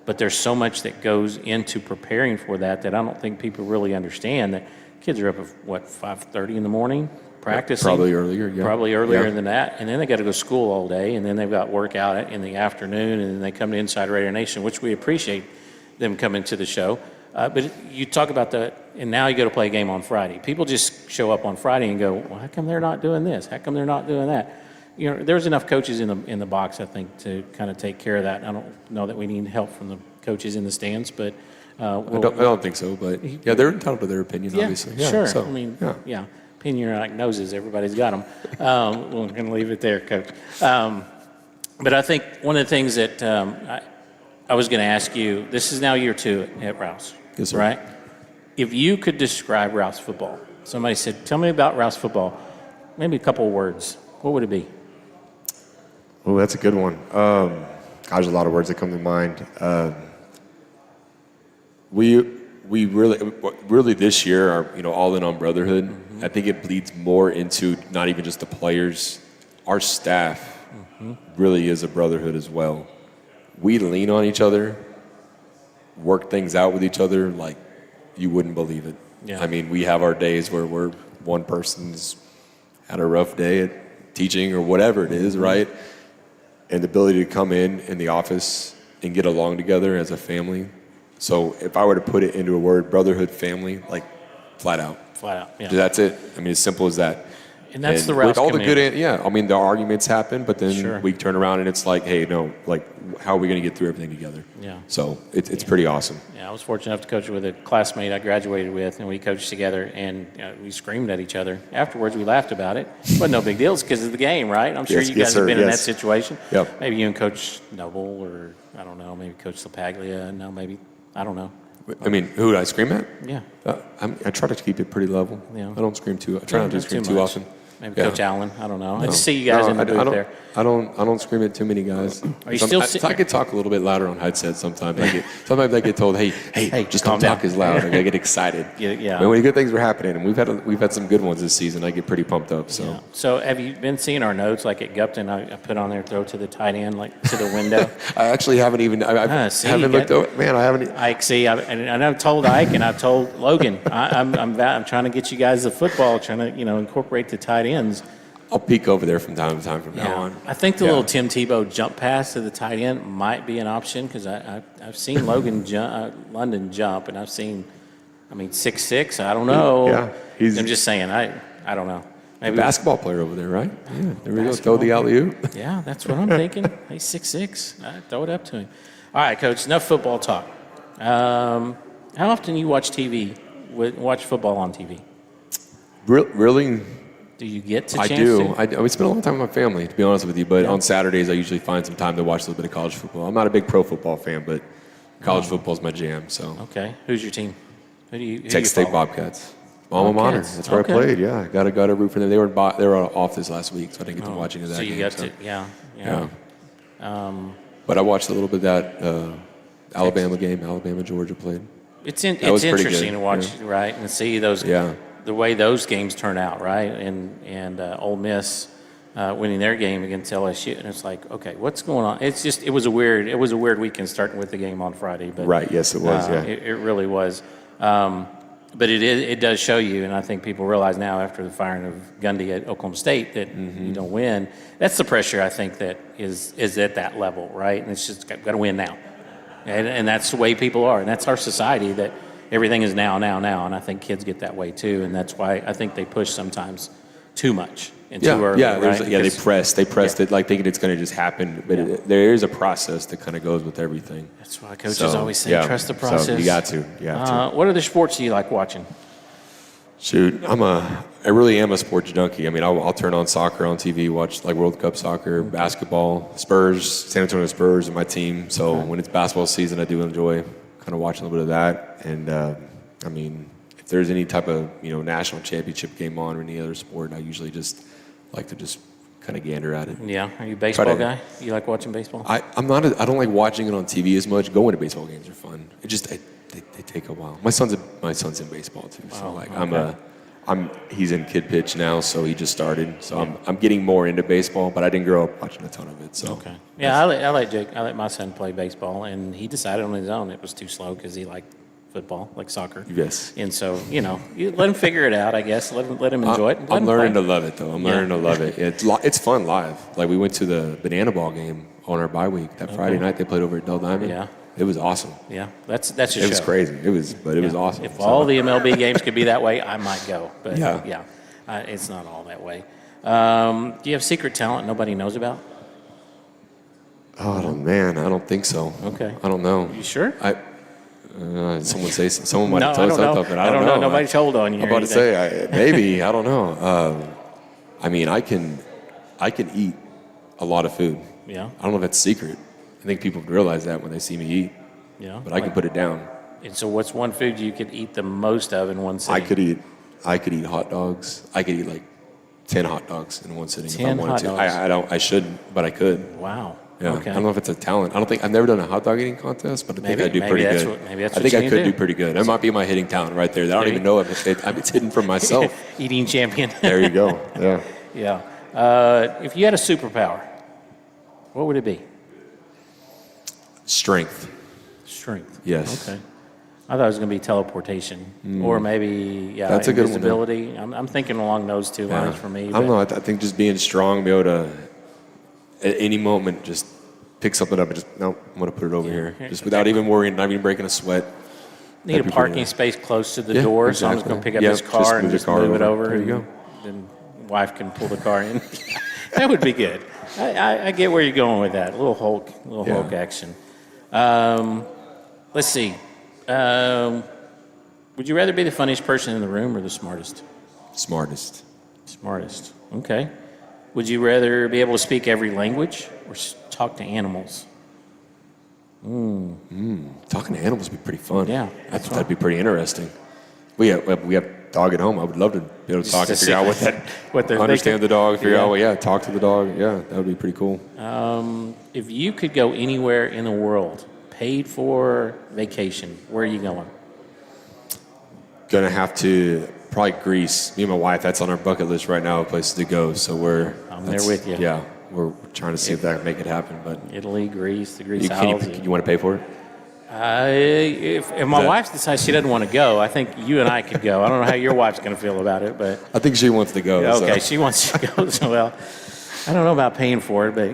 But there's so much that goes into preparing for that I don't think people really understand. That kids are up at, 5:30 in the morning practicing? Probably earlier, yeah. Probably earlier than that. And then they got to go to school all day, and then they've got workout in the afternoon, and then they come to Inside Radio Nation, which we appreciate them coming to the show. But you talk about and now you go to play a game on Friday. People just show up on Friday and go, well, how come they're not doing this? How come they're not doing that? There's enough coaches in the box, I think, to kind of take care of that. I don't know that we need help from the coaches in the stands, but I don't think so. But yeah, they're entitled to their opinion, obviously. Yeah, sure. So, I mean, opinion like noses. Everybody's got them. We're going to leave it there, Coach. But I think one of the things that I was going to ask you. This is now year 2 at Rouse. Yes, sir. Right? If you could describe Rouse football, somebody said, "Tell me about Rouse football." Maybe a couple of words. What would it be? Oh, that's a good one. There's a lot of words that come to mind. We really this year are all in on brotherhood. Mm-hmm. I think it bleeds more into not even just the players. Our staff really is a brotherhood as well. We lean on each other, work things out with each other like you wouldn't believe it. Yeah. I mean, we have our days where one person's had a rough day at teaching or whatever it is, right? And the ability to come in the office and get along together as a family. So if I were to put it into a word, brotherhood, family, like flat out. Flat out, yeah. That's it. I mean, as simple as that. And that's the Rouse with all community. the good, I mean, the arguments happen, but then Sure. we turn around and it's like, hey, no, like, how are we going to get through everything together? Yeah. So it's pretty awesome. Yeah, I was fortunate enough to coach with a classmate I graduated with, and we coached together, and we screamed at each other. Afterwards, we laughed about it. But no big deal. It's because of the game, right? I'm sure Yes, you yes, guys sir, have been in that yes. situation. Yep. Maybe you and Coach Noble, or I don't know, maybe Coach LaPaglia. No, maybe, I don't know. I mean, who did I scream at? Yeah. I try to keep it pretty level. Yeah. I don't scream I try not to scream too much. often. Maybe Yeah. Coach Allen. I don't know. I just see you guys in the booth there. I don't scream at too many guys. Are you still I could talk a little bit louder on headsets sometimes. Sometimes I get told, hey, just calm don't talk down. as loud. Like, I get excited. Yeah. But when good things were happening, and we've had some good ones this season, I get pretty pumped up. So Yeah. So have you been seeing our notes? Like at Gupton, I put on there, throw to the tight end, like to the window. I actually haven't even. I haven't looked over. Man, I haven't. Ike, see, and I've told Ike and I've told Logan, I'm trying to get you guys the football, trying to incorporate the tight ends. I'll peek over there from time to time from now on. I think the little Tim Tebow jump pass to the tight end might be an option because I've seen Logan London jump, and I've seen, 6'6". I don't know. Yeah, I'm just saying. I don't know. Maybe Basketball player over there, right? Yeah, there we go. Throw the alley-oop. Yeah, that's what I'm thinking. He's 6'6". Throw it up to him. All right, Coach. Enough football talk. How often you watch TV? Watch football on TV? Really. Do you get to? I chance do. To? We spend a lot of time with my family, to be honest with you. But on Saturdays, I usually find some time to watch a little bit of college football. I'm not a big pro football fan, but college football is my jam. So Okay. Who's your team? Who do you Texas State follow? Bobcats. Alma mater. Bobcats. That's where Okay. I played. Yeah, got to root for them. They were off this last week, so I didn't get to watch any of that. So you game, got so. to, yeah. But I watched a little bit of that Alabama game. Alabama Georgia played. It's was pretty interesting good, to watch, right, and see those. Yeah. The way those games turn out, right, and Ole Miss winning their game against LSU, and it's like, okay, what's going on? It's just it was a weird weekend starting with the game on Friday, but Right. Yes, it was. Yeah. it really was. But it does show you, and I think people realize now after the firing of Gundy at Oklahoma State that you don't win. That's the pressure I think that is at that level, right? And it's just got to win now, and that's the way people are, and that's our society that. Everything is now, and I think kids get that way too, and that's why I think they push sometimes too much and too early. Right? They pressed it like thinking it's going to just happen, but there is a process that kind of goes with everything. That's why coaches always say, trust the process. So you got to. What other sports do you like watching? Shoot, I really am a sports junkie. I mean, I'll turn on soccer on TV, watch like World Cup soccer, basketball, San Antonio Spurs are my team. So when it's basketball season, I do enjoy kind of watching a little bit of that. And if there's any type of national championship game on or any other sport, I usually just like to just kind of gander at it. Yeah. Are you a baseball guy? You like watching baseball? I'm not. I don't like watching it on TV as much. Going to baseball games are fun. It just they take a while. My son's in baseball too. So he's in kid pitch now, so he just started. So I'm getting more into baseball, but I didn't grow up watching a ton of it. So okay. Yeah, I let my son play baseball, and he decided on his own it was too slow because he liked football, like soccer. Yes. And so, you let him figure it out, I guess. Let him enjoy it. I'm learning to love it, though. I'm learning to love it. It's fun live. Like, we went to the Banana Ball game on our bye week. That Friday night, they played over at Del Diamond. Yeah. It was awesome. Yeah, that's a show. It was crazy. It was awesome. If all the MLB games could be that way, I might go. But, yeah. It's not all that way. Do you have secret talent nobody knows about? Oh, man, I don't think so. Okay. I don't know. You sure? Someone might have told us that, but I don't know. Nobody told on you. I'm about to say, maybe. I don't know. I mean, I can eat a lot of food. Yeah. I don't know if that's a secret. I think people realize that when they see me eat. Yeah. But I can put it down. And so what's one food you could eat the most of in one sitting? I could eat hot dogs. I could eat like 10 hot dogs in one sitting 10 if I wanted to. I shouldn't, but I could. Wow. Yeah. Okay. I don't know if it's a talent. I've never done a hot dog eating contest, but I think I do pretty good. Maybe that's I what think you I could do do pretty good. That might be my hitting talent right there. I don't even know if it's hidden from myself. Eating champion. There you go. Yeah. Yeah. If you had a superpower, what would it be? Strength. Yes. Okay. I thought it was going to be teleportation, or maybe That's a good one, invisibility. I'm thinking along those two lines for me. I don't know. I think just being strong, be able to at any moment just pick something up and just I'm going to put it over here, just without even worrying, not even breaking a sweat. Need a parking space close to the door, so I'm just going to pick up this car and just move it over. There you go. Then wife can pull the car in. That would be good. I get where you're going with that. A little Hulk action. Let's see. Would you rather be the funniest person in the room or the smartest? Smartest. Okay. Would you rather be able to speak every language or talk to animals? Talking to animals would be pretty fun. Yeah, that'd be pretty interesting. We have a dog at home. I would love to be able to talk and figure out what they're understand the dog, figure out talk to the dog. Yeah, that would be pretty cool. If you could go anywhere in the world, paid for vacation, where are you going? Gonna have to probably Greece. Me and my wife, that's on our bucket list right now, places to go. So I'm there with you. Yeah, we're trying to see if that can make it happen. But Italy, Greece, the Greece Isles. You want to pay for it? If my wife decides she doesn't want to go, I think you and I could go. I don't know how your wife's going to feel about it, but I think she wants to go. Okay, so. She wants to go. So well, I don't know about paying for it, but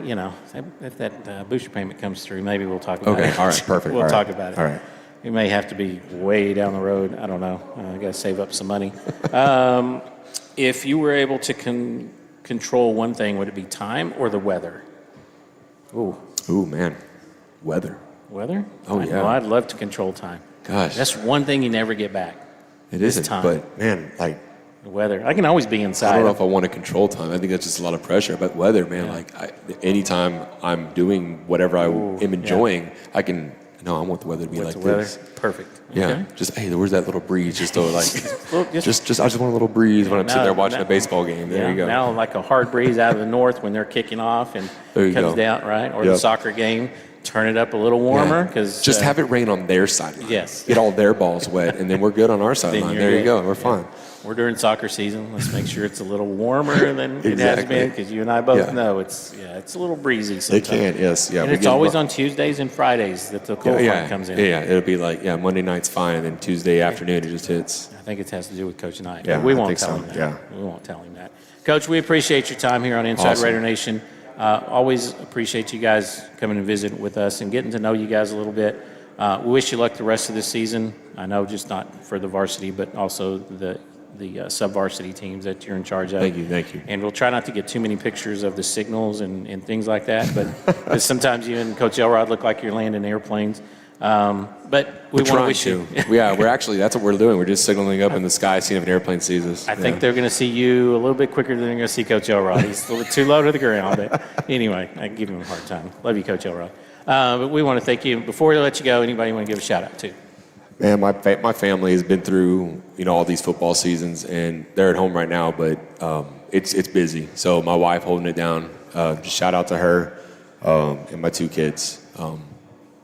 if that booster payment comes through, maybe we'll talk about it. Okay, all right, perfect. We'll talk about it. All right. It may have to be way down the road. I don't know. I got to save up some money. If you were able to control one thing, would it be time or the weather? Ooh, man, weather. Weather? Oh, yeah. Well, I'd love to control time. Gosh. That's one thing you never get back. It isn't, time. but man, like the weather. I can always be inside. I don't know if I want to control time. I think that's just a lot of pressure. But weather, man, anytime I'm doing whatever I am enjoying, I can. No, I want the weather to be like this. Perfect. Yeah. Okay. Just where's that little breeze? Just to like, I just want a little breeze when I'm sitting there watching a baseball game. There you go. Now, like a hard breeze out of the north when they're kicking off and it comes down, right? Or the soccer game. Turn it up a little warmer because just have it rain on their sideline. Yes. Get all their balls wet, and then we're good on our sideline. There you go. We're fine. We're during soccer season. Let's make sure it's a little warmer than it has been because you and I both know it's a little breezy sometimes. It can, yes, yeah. And it's always on Tuesdays and Fridays that the cold front comes in. Yeah, it'll be like Monday night's fine, and then Tuesday afternoon it just hits. I think it has to do with Coach Knight. Yeah, we won't tell him that. Yeah. We won't tell him that. Coach, we appreciate your time here on Inside Raider Nation. Always appreciate you guys coming and visiting with us and getting to know you guys a little bit. We wish you luck the rest of the season. I know just not for the varsity, but also the sub-varsity teams that you're in charge of. Thank you. And we'll try not to get too many pictures of the signals and things like that, but sometimes you and Coach Elrod look like you're landing airplanes. But we want to wish you. We're actually, that's what we're doing. We're just signaling up in the sky, seeing if an airplane sees us. I think they're going to see you a little bit quicker than they're going to see Coach Elrod. He's a little bit too low to the ground. But anyway, I give him a hard time. Love you, Coach Elrod. But we want to thank you. Before we let you go, anybody want to give a shout out to? Man, my family has been through, all these football seasons, and they're at home right now, but it's busy. So my wife holding it down. Just shout out to her and my 2 kids. I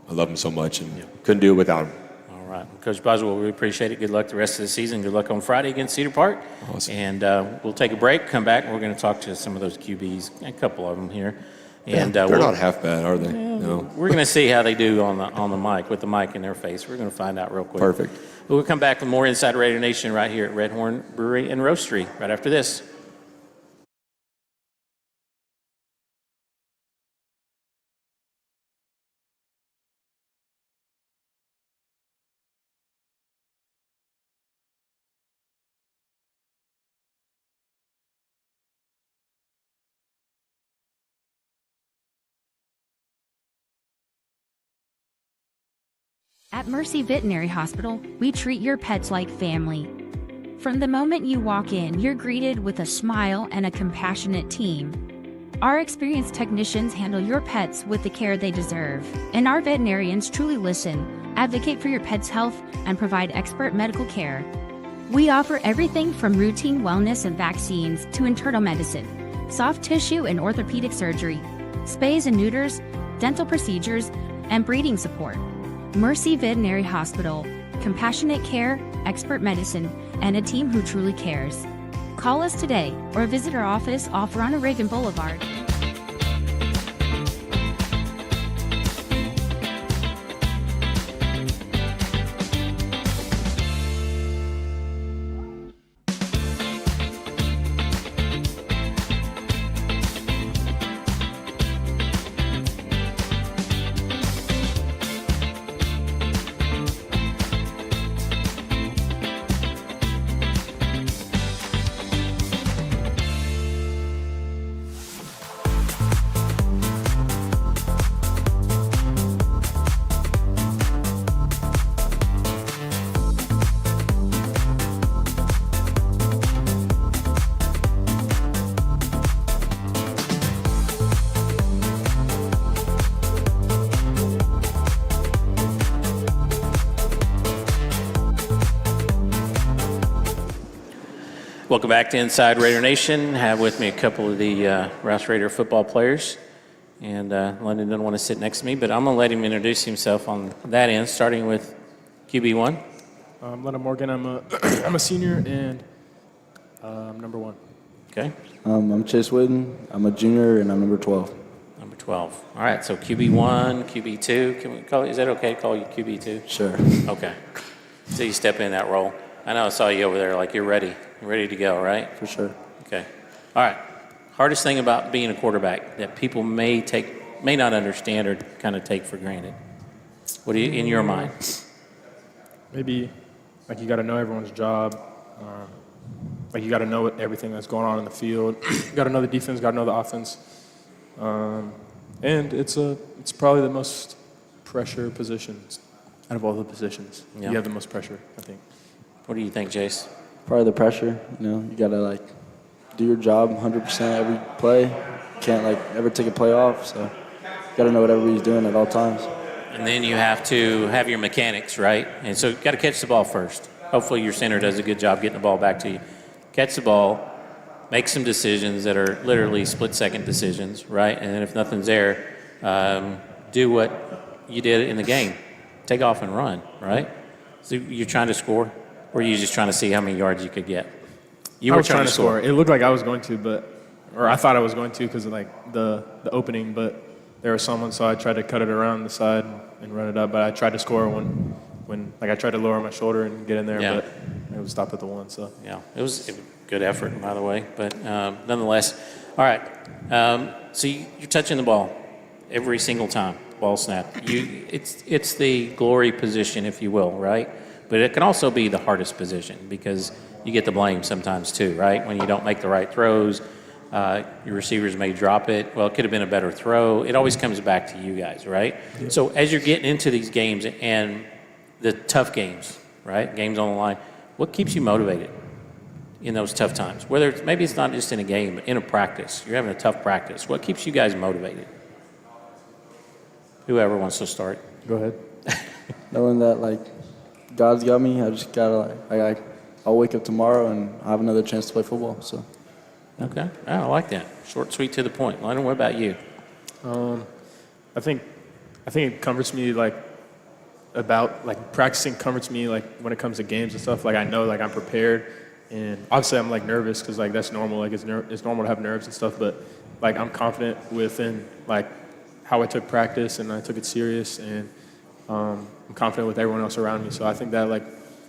love them so much, and couldn't do it without them. All right. Coach Boswell, we appreciate it. Good luck the rest of the season. Good luck on Friday against Cedar Park. Awesome. And we'll take a break, come back, and we're going to talk to some of those QBs, a couple of them here. And they're not half bad, are they? No. We're going to see how they do on the mic, with the mic in their face. We're going to find out real quick. Perfect. But we'll come back with more Inside Raider Nation right here at REDHORN Brewery and Roastery right after this. At Mercy Veterinary Hospital, we treat your pets like family. From the moment you walk in, you're greeted with a smile and a compassionate team. Our experienced technicians handle your pets with the care they deserve, and our veterinarians truly listen, advocate for your pet's health, and provide expert medical care. We offer everything from routine wellness and vaccines to internal medicine, soft tissue and orthopedic surgery, spays and neuters, dental procedures, and breeding support. Mercy Veterinary Hospital, compassionate care, expert medicine, and a team who truly cares. Call us today or visit our office off Ronald Reagan Boulevard. Welcome back to Inside Raider Nation. Have with me a couple of the Rouse Raider football players. And London doesn't want to sit next to me, but I'm going to let him introduce himself on that end, starting with QB1. I'm Leonard Morgan. I'm a senior and number 1. Okay. I'm Chase Whitten. I'm a junior, and I'm number 12. Number 12. All right, so QB1, QB2. Can we call it, is that okay to call you QB2? Sure. Okay. So you step in that role. I know I saw you over there like you're ready. You're ready to go, right? For sure. Okay. All right. Hardest thing about being a quarterback that people may not understand or kind of take for granted. What do you, in your mind? Maybe like you got to know everyone's job. Like you got to know everything that's going on in the field. You got to know the defense. Got to know the offense. And it's probably the most pressure position out of all the positions. Yeah. You have the most pressure, I think. What do you think, Jace? Probably the pressure. You got to do your job 100% every play. Can't ever take a play off. So you got to know what everybody's doing at all times. And then you have to have your mechanics, right? And so you got to catch the ball first. Hopefully your center does a good job getting the ball back to you. Catch the ball, make some decisions that are literally split-second decisions, right? And then if nothing's there, do what you did in the game. Take off and run, right? So you're trying to score, or are you just trying to see how many yards you could get? I was trying to score. It looked like I was going to, or I thought I was going to because of the opening, but there was someone, so I tried to cut it around the side and run it up. But I tried to score when I tried to lower my shoulder and get in there, but it was stopped at the 1. So yeah, it was a good effort, by the way. But nonetheless, all right. So you're touching the ball every single time, ball snap. It's the glory position, if you will, right? But it can also be the hardest position because you get the blame sometimes too, right? When you don't make the right throws, your receivers may drop it. Well, it could have been a better throw. It always comes back to you guys, right? Yeah. So as you're getting into these games and the tough games, right? Games on the line, what keeps you motivated in those tough times? Maybe it's not just in a game, but in a practice. You're having a tough practice. What keeps you guys motivated? Whoever wants to start. Go ahead. Knowing that God's got me. I just gotta I'll wake up tomorrow and I have another chance to play football. So. Okay. Oh, I like that. Short, sweet, to the point. Lennon, what about you? I think it comforts me practicing comforts me when it comes to games and stuff. I know I'm prepared, and obviously I'm nervous because that's normal. It's normal to have nerves and stuff, but I'm confident within how I took practice and I took it serious, and I'm confident with everyone else around me. So I think that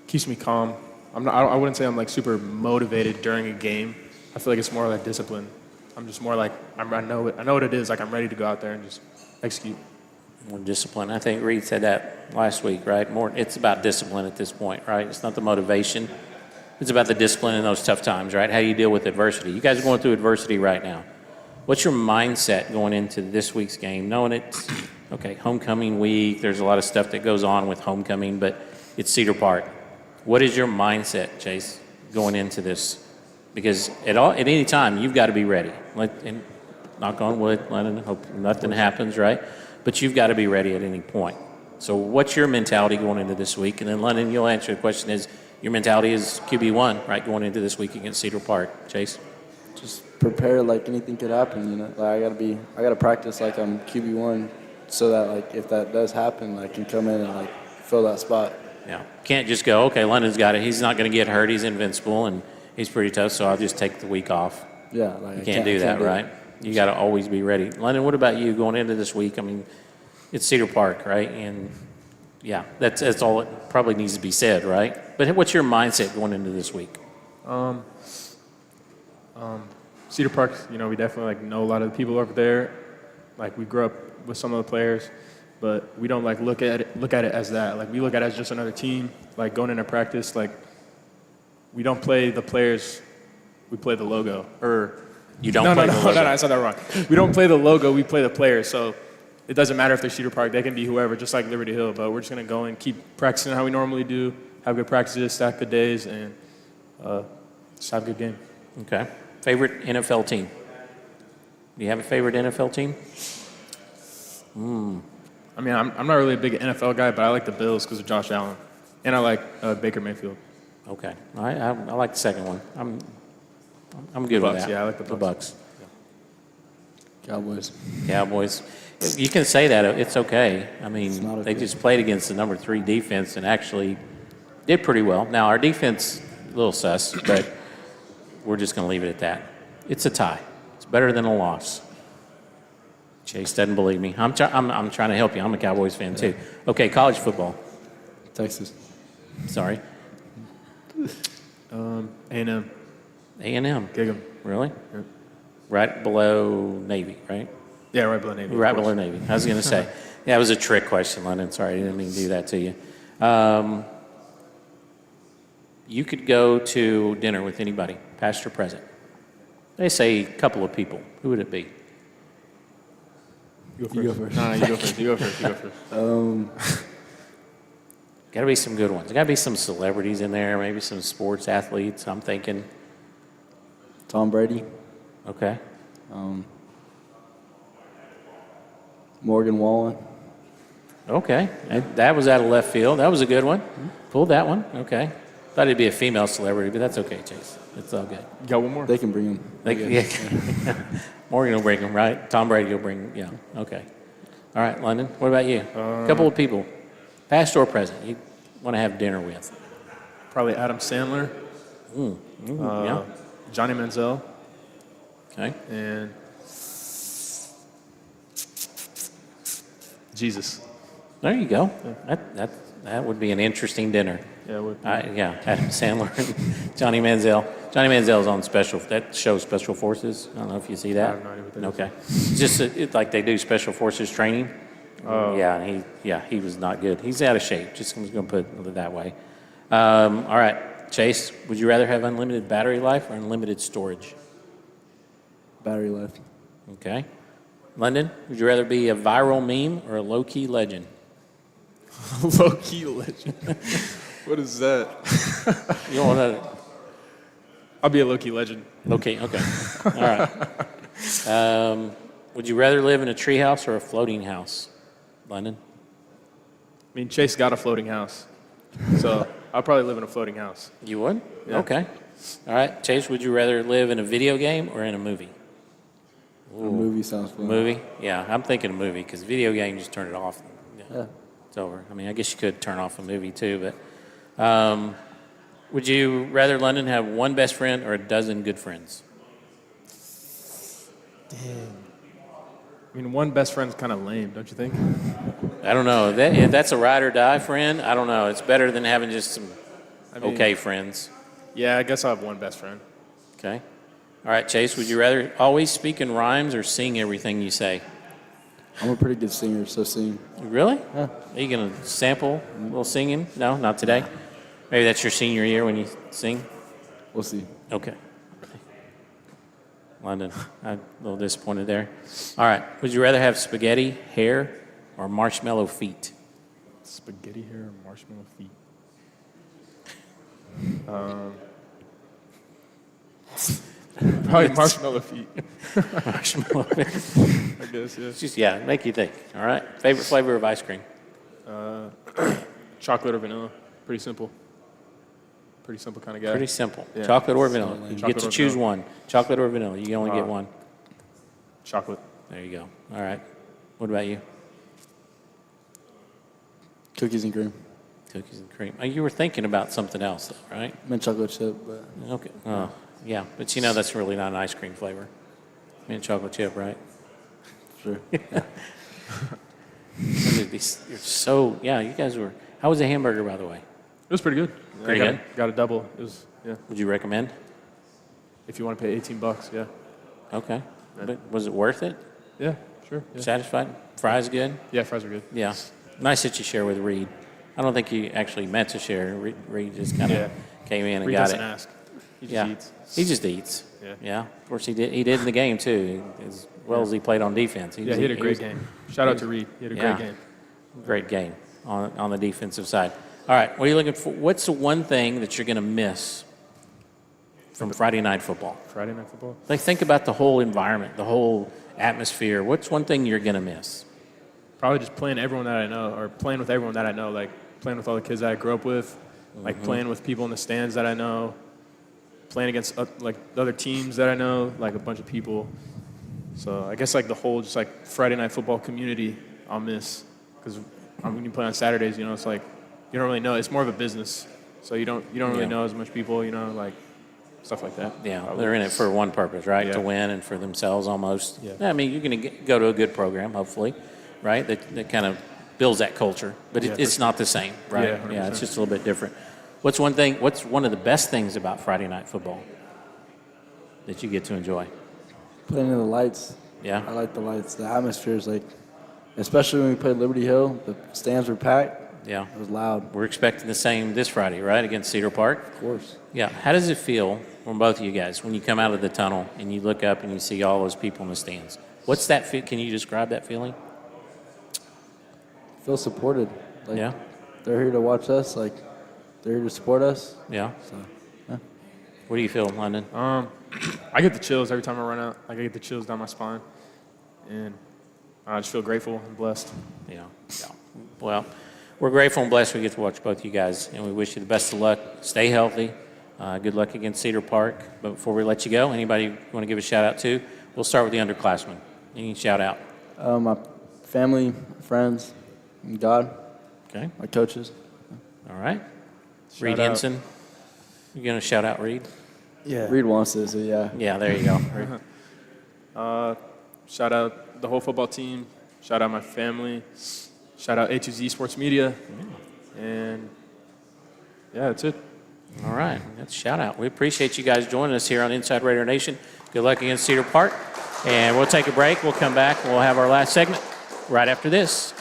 keeps me calm. I wouldn't say I'm super motivated during a game. I feel it's more discipline. I'm just more I know what it is. I'm ready to go out there and just execute. More discipline. I think Reed said that last week, right? It's about discipline at this point, right? It's not the motivation. It's about the discipline in those tough times, right? How do you deal with adversity? You guys are going through adversity right now. What's your mindset going into this week's game? Knowing it's, homecoming week, there's a lot of stuff that goes on with homecoming, but it's Cedar Park. What is your mindset, Chase, going into this? Because at any time, you've got to be ready. And knock on wood, Lennon, hope nothing happens, right? But you've got to be ready at any point. So what's your mentality going into this week? And then, Lennon, you'll answer the question is, your mentality is QB1, right, going into this week against Cedar Park. Chase? Just prepare anything could happen, I gotta practice I'm QB1 so that if that does happen, I can come in and fill that spot. Yeah. Can't just go, okay, London's got it. He's not going to get hurt. He's invincible, and he's pretty tough, so I'll just take the week off. Yeah. You can't do that, right? You got to always be ready. London, what about you going into this week? I mean, it's Cedar Park, right? And, yeah, that's all it probably needs to be said, right? But what's your mindset going into this week? Cedar Park, we definitely know a lot of the people over there. We grew up with some of the players, but we don't look at it as that. We look at it as just another team. Going into practice, we don't play the players, we play the logo. Or you don't play the logo. No, I said that wrong. We don't play the logo, we play the players. So it doesn't matter if they're Cedar Park, they can be whoever, just like Liberty Hill. But we're just gonna go and keep practicing how we normally do, have good practices, stack good days, and just have a good game. Okay. Favorite NFL team? Do you have a favorite NFL team? I mean, I'm not really a big NFL guy, but I like the Bills because of Josh Allen. And I like Baker Mayfield. Okay. I like the second one. I'm good with Bucks, that. yeah, I like the Bucks. Cowboys. Cowboys. You can say that. It's okay. I mean, okay. they just played against the number 3 defense and actually did pretty well. Now, our defense, a little sus, but we're just going to leave it at that. It's a tie. It's better than a loss. Chase doesn't believe me. I'm trying to help you. I'm a Cowboys fan, too. Okay, college football. Texas. Sorry. A&M. A&M. Gig 'em. Really? Yeah. Right below Navy, right? Yeah, right below Navy. Right below Navy. I was going to say. Yeah, it was a trick question, London. Sorry, I didn't mean to do that to you. You could go to dinner with anybody, past or present. They say a couple of people. Who would it be? You go first. No, you go first. You go first. Got to be some good ones. Got to be some celebrities in there, maybe some sports athletes. I'm thinking. Tom Brady. Okay. Morgan Wallen. Okay. That was out of left field. That was a good one. Pulled that one. Okay. Thought it'd be a female celebrity, but that's okay, Chase. It's all good. You got one more? They can bring him. Yeah. Morgan will bring them, right? Tom Brady will bring, yeah. Okay. All right, London, what about you? A couple of people, past or present, you want to have dinner with. Probably Adam Sandler. Yeah. Johnny Manziel. Okay. And Jesus. There you go. That would be an interesting dinner. Yeah, it would. Yeah, Adam Sandler and Johnny Manziel. Johnny Manziel's on that show Special Forces. I don't know if you see that. I have no idea what that is. Okay. It's just like they do Special Forces training. Oh. Yeah, he was not good. He's out of shape. Just going to put it that way. All right, Chase, would you rather have unlimited battery life or unlimited storage? Battery life. Okay. London, would you rather be a viral meme or a low-key legend? Low-key legend. What is that? You don't want to... I'll be a low-key legend. Okay. All right. Would you rather live in a treehouse or a floating house, London? I mean, Chase got a floating house. So I'll probably live in a floating house. You would? Yeah. Okay. All right. Chase, would you rather live in a video game or in a movie? A movie sounds fun. Movie? Yeah, I'm thinking a movie because video game, just turn it off. Yeah. It's over. I mean, I guess you could turn off a movie too, but would you rather, London, have one best friend or a dozen good friends? I mean, one best friend's kind of lame, don't you think? I don't know. If that's a ride or die friend, I don't know. It's better than having just some okay friends. Yeah, I guess I'll have one best friend. Okay. All right, Chase, would you rather always speak in rhymes or sing everything you say? I'm a pretty good singer, so sing. Really? Yeah. Are you going to sample a little singing? No, not today? Maybe that's your senior year when you sing? We'll see. Okay. London, I'm a little disappointed there. All right. Would you rather have spaghetti hair or marshmallow feet? Spaghetti hair or marshmallow feet? Probably marshmallow feet. Marshmallow feet. I guess, yeah. Just, yeah, make you think. All right. Favorite flavor of ice cream? Chocolate or vanilla. Pretty simple. Pretty simple kind of guy. Pretty simple. Yeah. Chocolate or vanilla. You Chocolate get to or choose vanilla. one. Chocolate or vanilla. You only get one. Chocolate. There you go. All right. What about you? Cookies and cream. Cookies and cream. You were thinking about something else, though, right? Mint chocolate chip, but Okay. Oh, yeah. But you know that's really not an ice cream flavor. Mint chocolate chip, right? sure. You're so, yeah, you guys were. How was the hamburger, by the way? It was pretty good. Pretty I good? got a double. It was, yeah. Would you recommend? If you want to pay $18, yeah. Okay. But was it worth it? Yeah, sure. Yeah, Satisfied? Fries good? yeah, fries are good. Yeah. Nice that you share with Reed. I don't think you actually meant to share. Reed just kind of Yeah. came in and Reed got doesn't it. ask. He just Yeah. eats. He just eats. Yeah. Of course, he did. He did in the game too, as well as he played on defense. Yeah, he had a great game. Shout out to Reed. He had a great game. Great game on the defensive side. All right, what are you looking for? What's the one thing that you're going to miss from Friday night football? Friday night football? Like, think about the whole environment, the whole atmosphere. What's one thing you're going to miss? Probably just playing everyone that I know, or playing with everyone that I know, like playing with all the kids that I grew up with, like playing with people in the stands that I know, playing against like the other teams that I know, like a bunch of people. So I guess like the whole just like Friday night football community I'll miss, because when you play on Saturdays, you know, it's like you don't really know. It's more of a business, so you don't really know as much people, you know, like stuff like that. Yeah, Probably. they're in it for one purpose, right? Yeah. To win and for themselves almost. Yeah. I mean, you're going to go to a good program, hopefully, right? That kind of builds that culture, but Yeah, it's not the same, right? Yeah, 100%. It's just a little bit different. What's one of the best things about Friday night football that you get to enjoy? Playing in the lights. Yeah. I like the lights. The atmosphere is like, especially when we played Liberty Hill, the stands were packed. Yeah. It was loud. We're expecting the same this Friday, right, against Cedar Park? Of course. Yeah. How does it feel from both of you guys when you come out of the tunnel and you look up and you see all those people in the stands? What's that feel? Can you describe that feeling? Feel supported. Like, Yeah. They're here to watch us. Like, they're here to support us. Yeah. So, yeah. What do you feel, London? I get the chills every time I run out. Like I get the chills down my spine, and I just feel grateful and blessed. Yeah. Well, we're grateful and blessed we get to watch both you guys, and we wish you the best of luck. Stay healthy. Good luck against Cedar Park. But before we let you go, anybody you want to give a shout out to? We'll start with the underclassmen. You can shout out. My family, friends, and God, Okay. my coaches. All right. Shout Reed out. Henson. You going to shout out Reed? Yeah. Reed wants this, so yeah. Yeah, there you go. Shout out the whole football team. Shout out my family. Shout out A2Z Sports Media. And yeah, that's it. All right. That's a shout out. We appreciate you guys joining us here on Inside Raider Nation. Good luck against Cedar Park. And we'll take a break. We'll come back. We'll have our last segment right after this.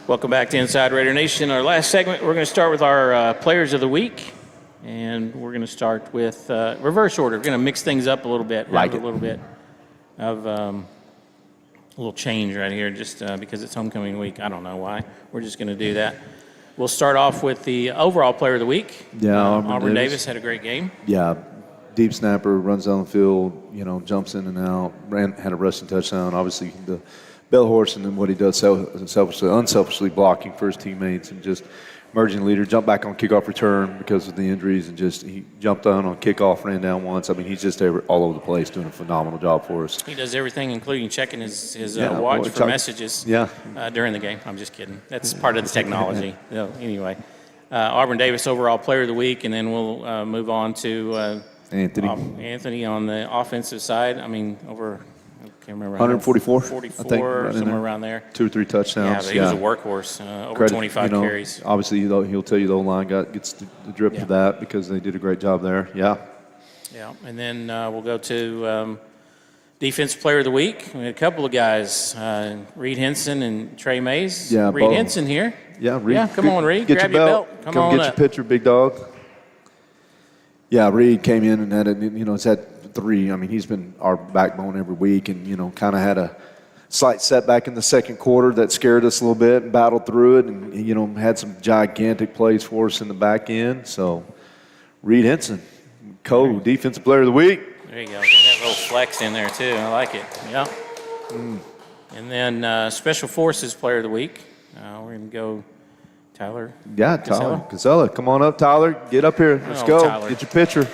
Welcome back to Inside Raider Nation. Our last segment, we're going to start with our players of the week, and we're going to start with reverse order. We're going to mix things up a little bit, a little bit of a little change right here, just because it's homecoming week. I don't know why. We're just going to do that. We'll start off with the overall player of the week. Yeah, Auburn Davis had a great game. Yeah, deep snapper, runs down the field, jumps in and out, had a rushing touchdown. Obviously, the bell horse, and then what he does unselfishly blocking for his teammates and just emerging leader, jumped back on kickoff return because of the injuries, and just he jumped on kickoff, ran down once. I mean, he's just all over the place doing a phenomenal job for us. He does everything, including checking his watch for messages during the game. I'm just kidding. That's part of the technology. Anyway, Auburn Davis, overall player of the week, and then we'll move on to Anthony on the offensive side. I mean, I can't remember. 144, 44, I think, somewhere around there. 2 or 3 touchdowns. Yeah, but he was a workhorse. Over 25 carries. Obviously, he'll tell you the O-line gets the drip for that because they did a great job there. Yeah. Yeah, and then we'll go to defensive player of the week. We had a couple of guys, Reed Henson and Trey Mays. Yeah, Reed Henson here. Yeah, Reed. Yeah, come on, Reed. Get Grab your belt. Come on get your picture, big dog. Yeah, Reed came in and had it's at 3. I mean, he's been our backbone every week, and kind of had a slight setback in the second quarter that scared us a little bit, and battled through it, and had some gigantic plays for us in the back end. So, Reed Henson, defensive player of the week. There you go. Get that little flex in there too. I like it. Yeah. And then special forces player of the week. We're gonna go Tyler. Yeah, Tyler Casella. Come on up, Tyler. Get up here. Let's go. Tyler. Get your picture.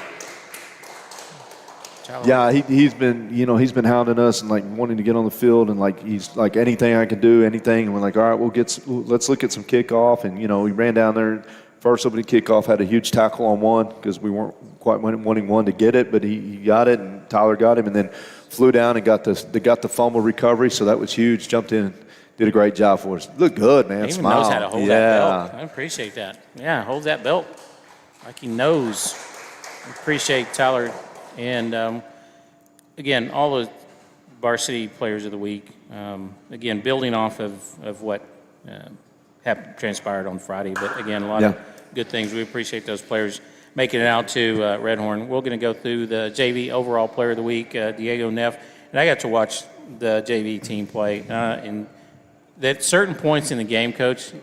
Yeah, he's been hounding us and wanting to get on the field, and he's like, anything I can do, anything. And we're like, all right, let's look at some kickoff. And he ran down there. First opening kickoff, had a huge tackle on one because we weren't quite wanting one to get it, but he got it, and Tyler got him, and then flew down and got the fumble recovery. So that was huge. Jumped in, did a great job for us. Looked good, man. He even Smile. knows how to hold that belt. I appreciate that. Yeah, hold that belt like he knows. I appreciate Tyler. And, again, all the varsity players of the week, again, building off of what transpired on Friday. But, again, a lot of good things. We appreciate those players making it out to REDHORN. We're going to go through the JV overall player of the week, Diego Neff. And I got to watch the JV team play. And at certain points in the game, Coach,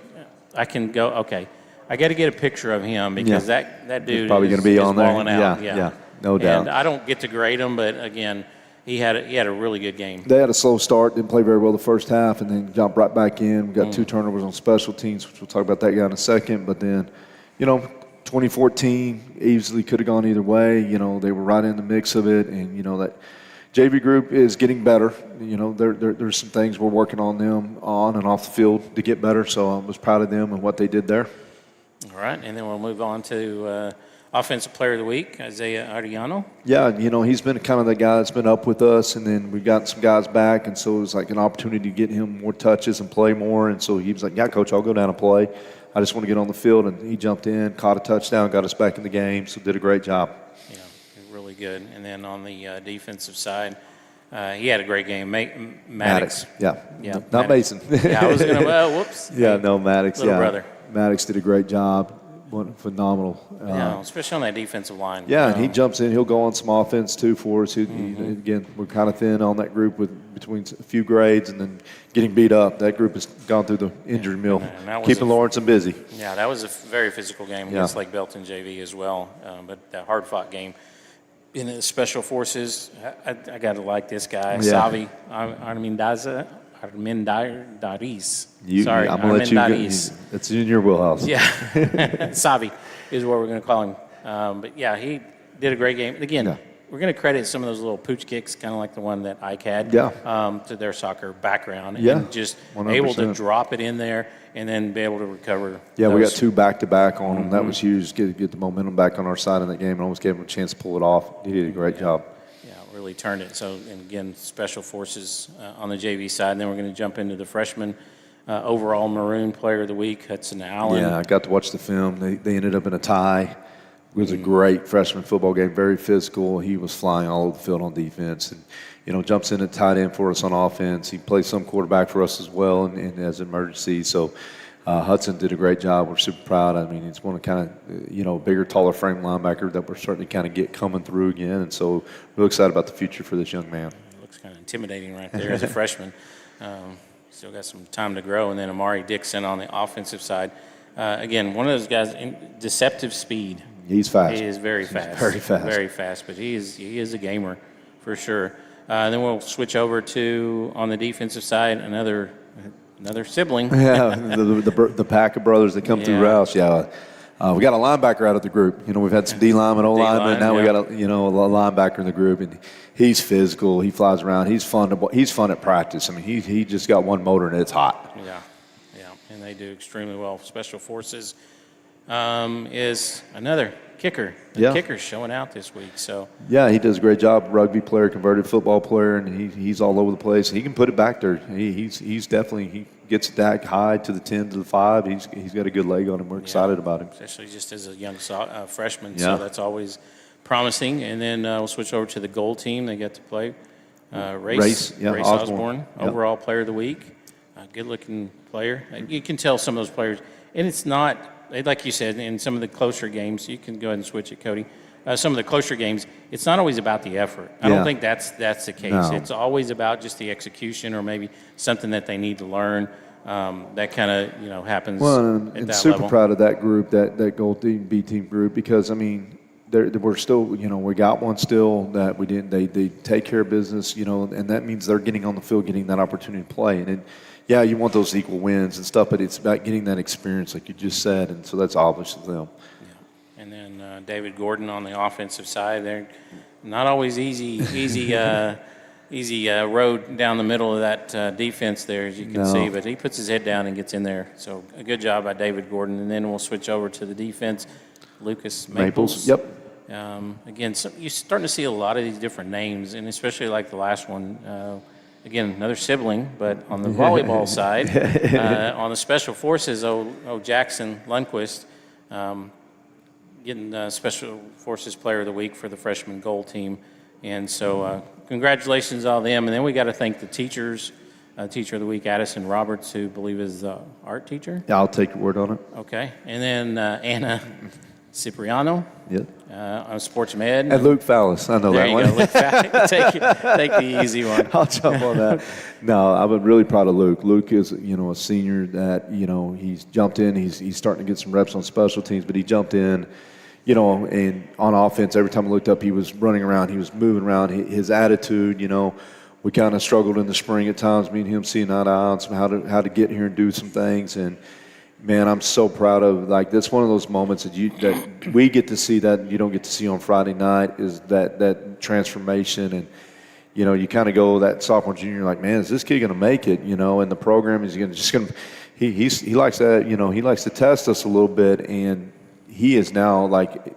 I can go, okay, I got to get a picture of him because that dude probably going to be on there. Out. Yeah, no doubt. And I don't get to grade him, but again, he had a really good game. They had a slow start, didn't play very well the first half, and then jumped right back in. We got 2 turnovers on special teams, which we'll talk about that guy in a second. But then, 2014 easily could have gone either way. They were right in the mix of it, and that JV group is getting better. There's some things we're working on them on and off the field to get better. So I was proud of them and what they did there. All right, and then we'll move on to Offensive Player of the Week, Isaiah Arellano. Yeah, he's been kind of the guy that's been up with us, and then we've gotten some guys back, and so it was like an opportunity to get him more touches and play more. And so he was like, yeah, Coach, I'll go down and play. I just want to get on the field. And he jumped in, caught a touchdown, got us back in the game, so did a great job. Yeah, really good. And then on the defensive side, he had a great game. Maddox. Yeah. Not Mason. Yeah, I was going to, whoops. Yeah, no, Maddox. Little brother. Maddox did a great job. Phenomenal. Especially on that defensive line. Yeah, and he jumps in. He'll go on some offense, too, for us. Again, we're kind of thin on that group between a few grades and then getting beat up. That group has gone through the injury mill, keeping Lawrence busy. Yeah, that was a very physical game against Lake Belton JV as well. But that hard-fought game. In the special forces, I got to like this guy, Savi Armendariz. Sorry, I'm going to let you it's in your wheelhouse. Yeah, Savi is what we're going to call him. But, yeah, he did a great game. Again, we're going to credit some of those little pooch kicks, kind of like the one that Ike had, to their soccer background. And just 100%. Able to drop it in there and then be able to recover. Yeah, we got 2 back-to-back on them. That was huge, get the momentum back on our side in that game and almost gave him a chance to pull it off. He did a great job. Yeah, really turned it. So, and again, special forces on the JV side. And then we're going to jump into the freshman overall Maroon Player of the Week, Hudson Allen. Yeah, I got to watch the film. They ended up in a tie. was a great freshman football game, very physical. He was flying all over the field on defense, and jumps in at tight end for us on offense. He plays some quarterback for us as well, and as an emergency. So Hudson did a great job. We're super proud. I mean, he's one of kind of bigger, taller frame linebacker that we're starting to kind of get coming through again, and so really excited about the future for this young man. Looks kind of intimidating right there as a freshman. Still got some time to grow. And then Amari Dixon on the offensive side. Again, one of those guys, deceptive speed. He's fast. He is very fast. Very fast. Very fast, but he is a gamer for sure. Then we'll switch over to, on the defensive side, another sibling. Yeah, the pack of brothers that come through Rouse. Yeah. We got a linebacker out of the group. We've had some D linemen, O linemen. Now we got a linebacker in the group, and he's physical. He flies around. He's fun at practice. I mean, he just got one motor and it's hot. Yeah, and they do extremely well. Special Forces is another kicker. The kicker's showing out this week. So yeah, he does a great job. Rugby player, converted football player, and he's all over the place. He can put it back there. He's definitely he gets it that high to the 10 to the 5. He's got a good leg on him. We're excited about him, especially just as a young freshman. So that's always promising. And then we'll switch over to the goal team. They get to play Race Osborne, overall player of the week. Good-looking player. You can tell some of those players, and it's not. Like you said, in some of the closer games, you can go ahead and switch it, Cody. Some of the closer games, it's not always about the effort. I don't think that's the case. No. It's always about just the execution or maybe something that they need to learn. That kind of happens. Well, and super proud of that group, that gold team, B team group, because I mean, we're still, we got one still that we didn't. They take care of business, and that means they're getting on the field, getting that opportunity to play, and yeah, you want those equal wins and stuff, but it's about getting that experience, like you just said, and so that's obvious to them. Yeah. And then David Gordon on the offensive side. They're not always easy road down the middle of that defense there, as you can see, but he puts his head down and gets in there. So a good job by David Gordon. And then we'll switch over to the defense, Lucas Maples. Yep. Again, you're starting to see a lot of these different names, and especially like the last one. Again, another sibling, but on the volleyball side, on the Special Forces, Jackson Lundquist, getting Special Forces Player of the Week for the freshman goal team. And so congratulations to all them. And then we got to thank the teachers. Teacher of the Week, Addison Roberts, who I believe is the art teacher. Yeah, I'll take your word on it. Okay. And then Anna Cipriano. Yep. On sports med. And Luke Fallis. I know there that you one. Go. Luke take the easy one. I'll jump on that. No, I'm really proud of Luke. Luke is, a senior that, he's jumped in. He's starting to get some reps on special teams, but he jumped in, and on offense, every time I looked up, he was running around. He was moving around. His attitude, we kind of struggled in the spring at times, me and him seeing eye to eye on some how to get here and do some things. And man, I'm so proud of, that's one of those moments that we get to see that you don't get to see on Friday night, is that transformation. And you kind of go that sophomore, junior, like, man, is this kid going to make it? And the program is he likes that. He likes to test us a little bit, and he is now,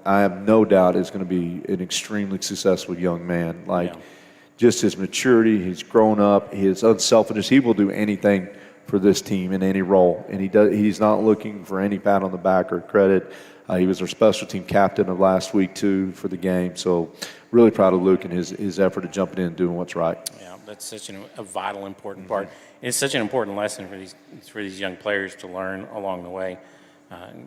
I have no doubt, is going to be an extremely successful young man. Just his maturity, he's grown up, his unselfishness. He will do anything for this team in any role, and he's not looking for any pat on the back or credit. He was our special team captain of last week too for the game, so really proud of Luke and his effort of jumping in and doing what's right. Yeah, that's such a vital, important part. It's such an important lesson for these young players to learn along the way.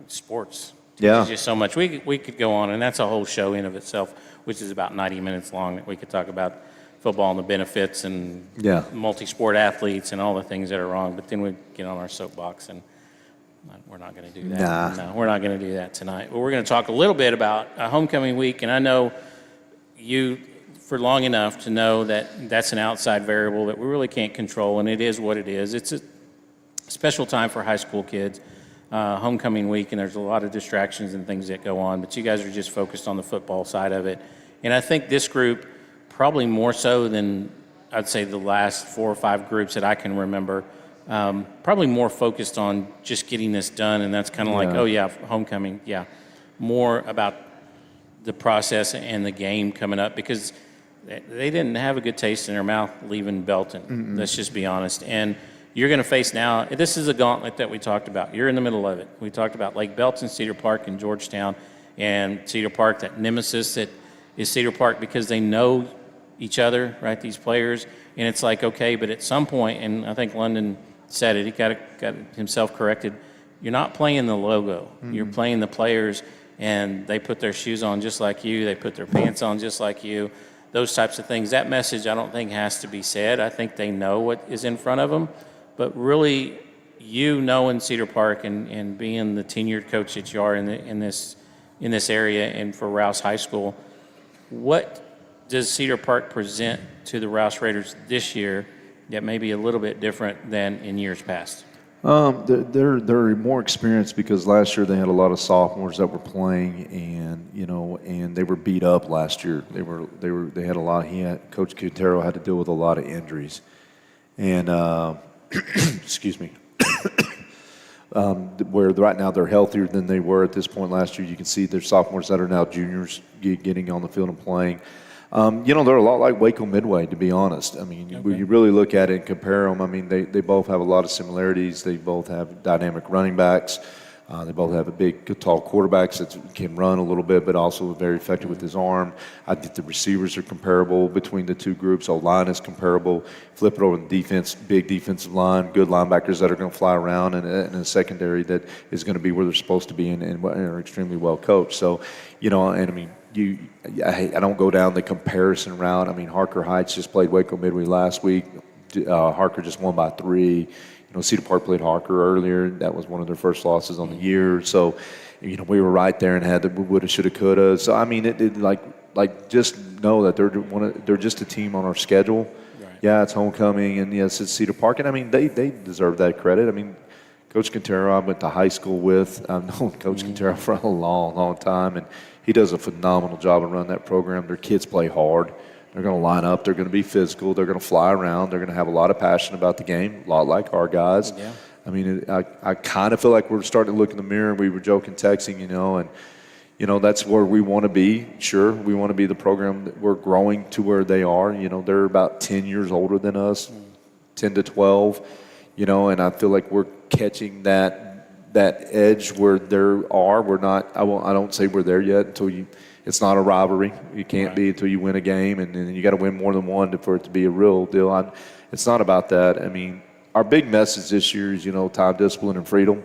Sports teaches you so much. We could go on, and that's a whole show in of itself, which is about 90 minutes long, that we could talk about football and the benefits and multi-sport athletes and all the things that are wrong. But then we get on our soapbox, and we're not going to do that. No, we're not going to do that tonight. But we're going to talk a little bit about homecoming week. And I know you for long enough to know that that's an outside variable that we really can't control, and it is what it is. It's a special time for high school kids, homecoming week, and there's a lot of distractions and things that go on. But you guys are just focused on the football side of it. And I think this group, probably more so than I'd say the last 4 or 5 groups that I can remember, probably more focused on just getting this done, and that's kind of like, homecoming, more about the process and the game coming up, because they didn't have a good taste in their mouth leaving Belton. Mm-hmm. Let's just be honest. And you're going to face now, this is a gauntlet that we talked about. You're in the middle of it. We talked about Lake Belton, Cedar Park, and Georgetown. and Cedar Park, that nemesis that is Cedar Park, because they know each other, right, these players. And it's like, okay, but at some point, and I think London said it, he got himself corrected, you're not playing the logo. Mm-hmm. You're playing the players, and they put their shoes on just like you. They put their pants on just like you. Those types of things. That message I don't think has to be said. I think they know what is in front of them. But really, you knowing Cedar Park and being the tenured coach that you are in this area and for Rouse High School, what does Cedar Park present to the Rouse Raiders this year that may be a little bit different than in years past? They're more experienced because last year they had a lot of sophomores that were playing, and they were beat up last year. They had a lot. Coach Quintero had to deal with a lot of injuries, and excuse me. Where right now they're healthier than they were at this point last year. You can see there's sophomores that are now juniors getting on the field and playing. They're a lot like Waco Midway, to be honest. I mean, when you really look at it and compare them, I mean, they both have a lot of similarities. They both have dynamic running backs. They both have a big, tall quarterbacks that can run a little bit, but also very effective with his arm. I think the receivers are comparable between the two groups. O-line is comparable. Flip it over to defense, big defensive line, good linebackers that are going to fly around, and a secondary that is going to be where they're supposed to be and are extremely well coached. So, and I mean, I don't go down the comparison route. I mean, Harker Heights just played Waco Midway last week. Harker just won by 3. Cedar Park played Harker earlier. That was one of their first losses on the year. So, we were right there and had the woulda, shoulda, coulda. So, I mean, it just know that they're just a team on our schedule. Right. Yeah, it's homecoming, and yes, it's Cedar Park. And, I mean, they deserve that credit. I mean, Coach Quintero, I went to high school with. I've known Coach Quintero for a long, long time, and he does a phenomenal job of running that program. Their kids play hard. They're going to line up. They're going to be physical. They're going to fly around. They're going to have a lot of passion about the game, a lot like our guys. Yeah. I mean, I kind of feel like we're starting to look in the mirror. We were joking, texting, and, that's where we want to be. Sure, we want to be the program that we're growing to where they are. They're about 10 years older than us, 10 to 12, and I feel like we're catching that edge where they are. We're not, I don't say we're there yet until it's not a rivalry. You can't be until you win a game, and then you got to win more than one for it to be a real deal. It's not about that. I mean, our big message this year is, time, discipline, and freedom.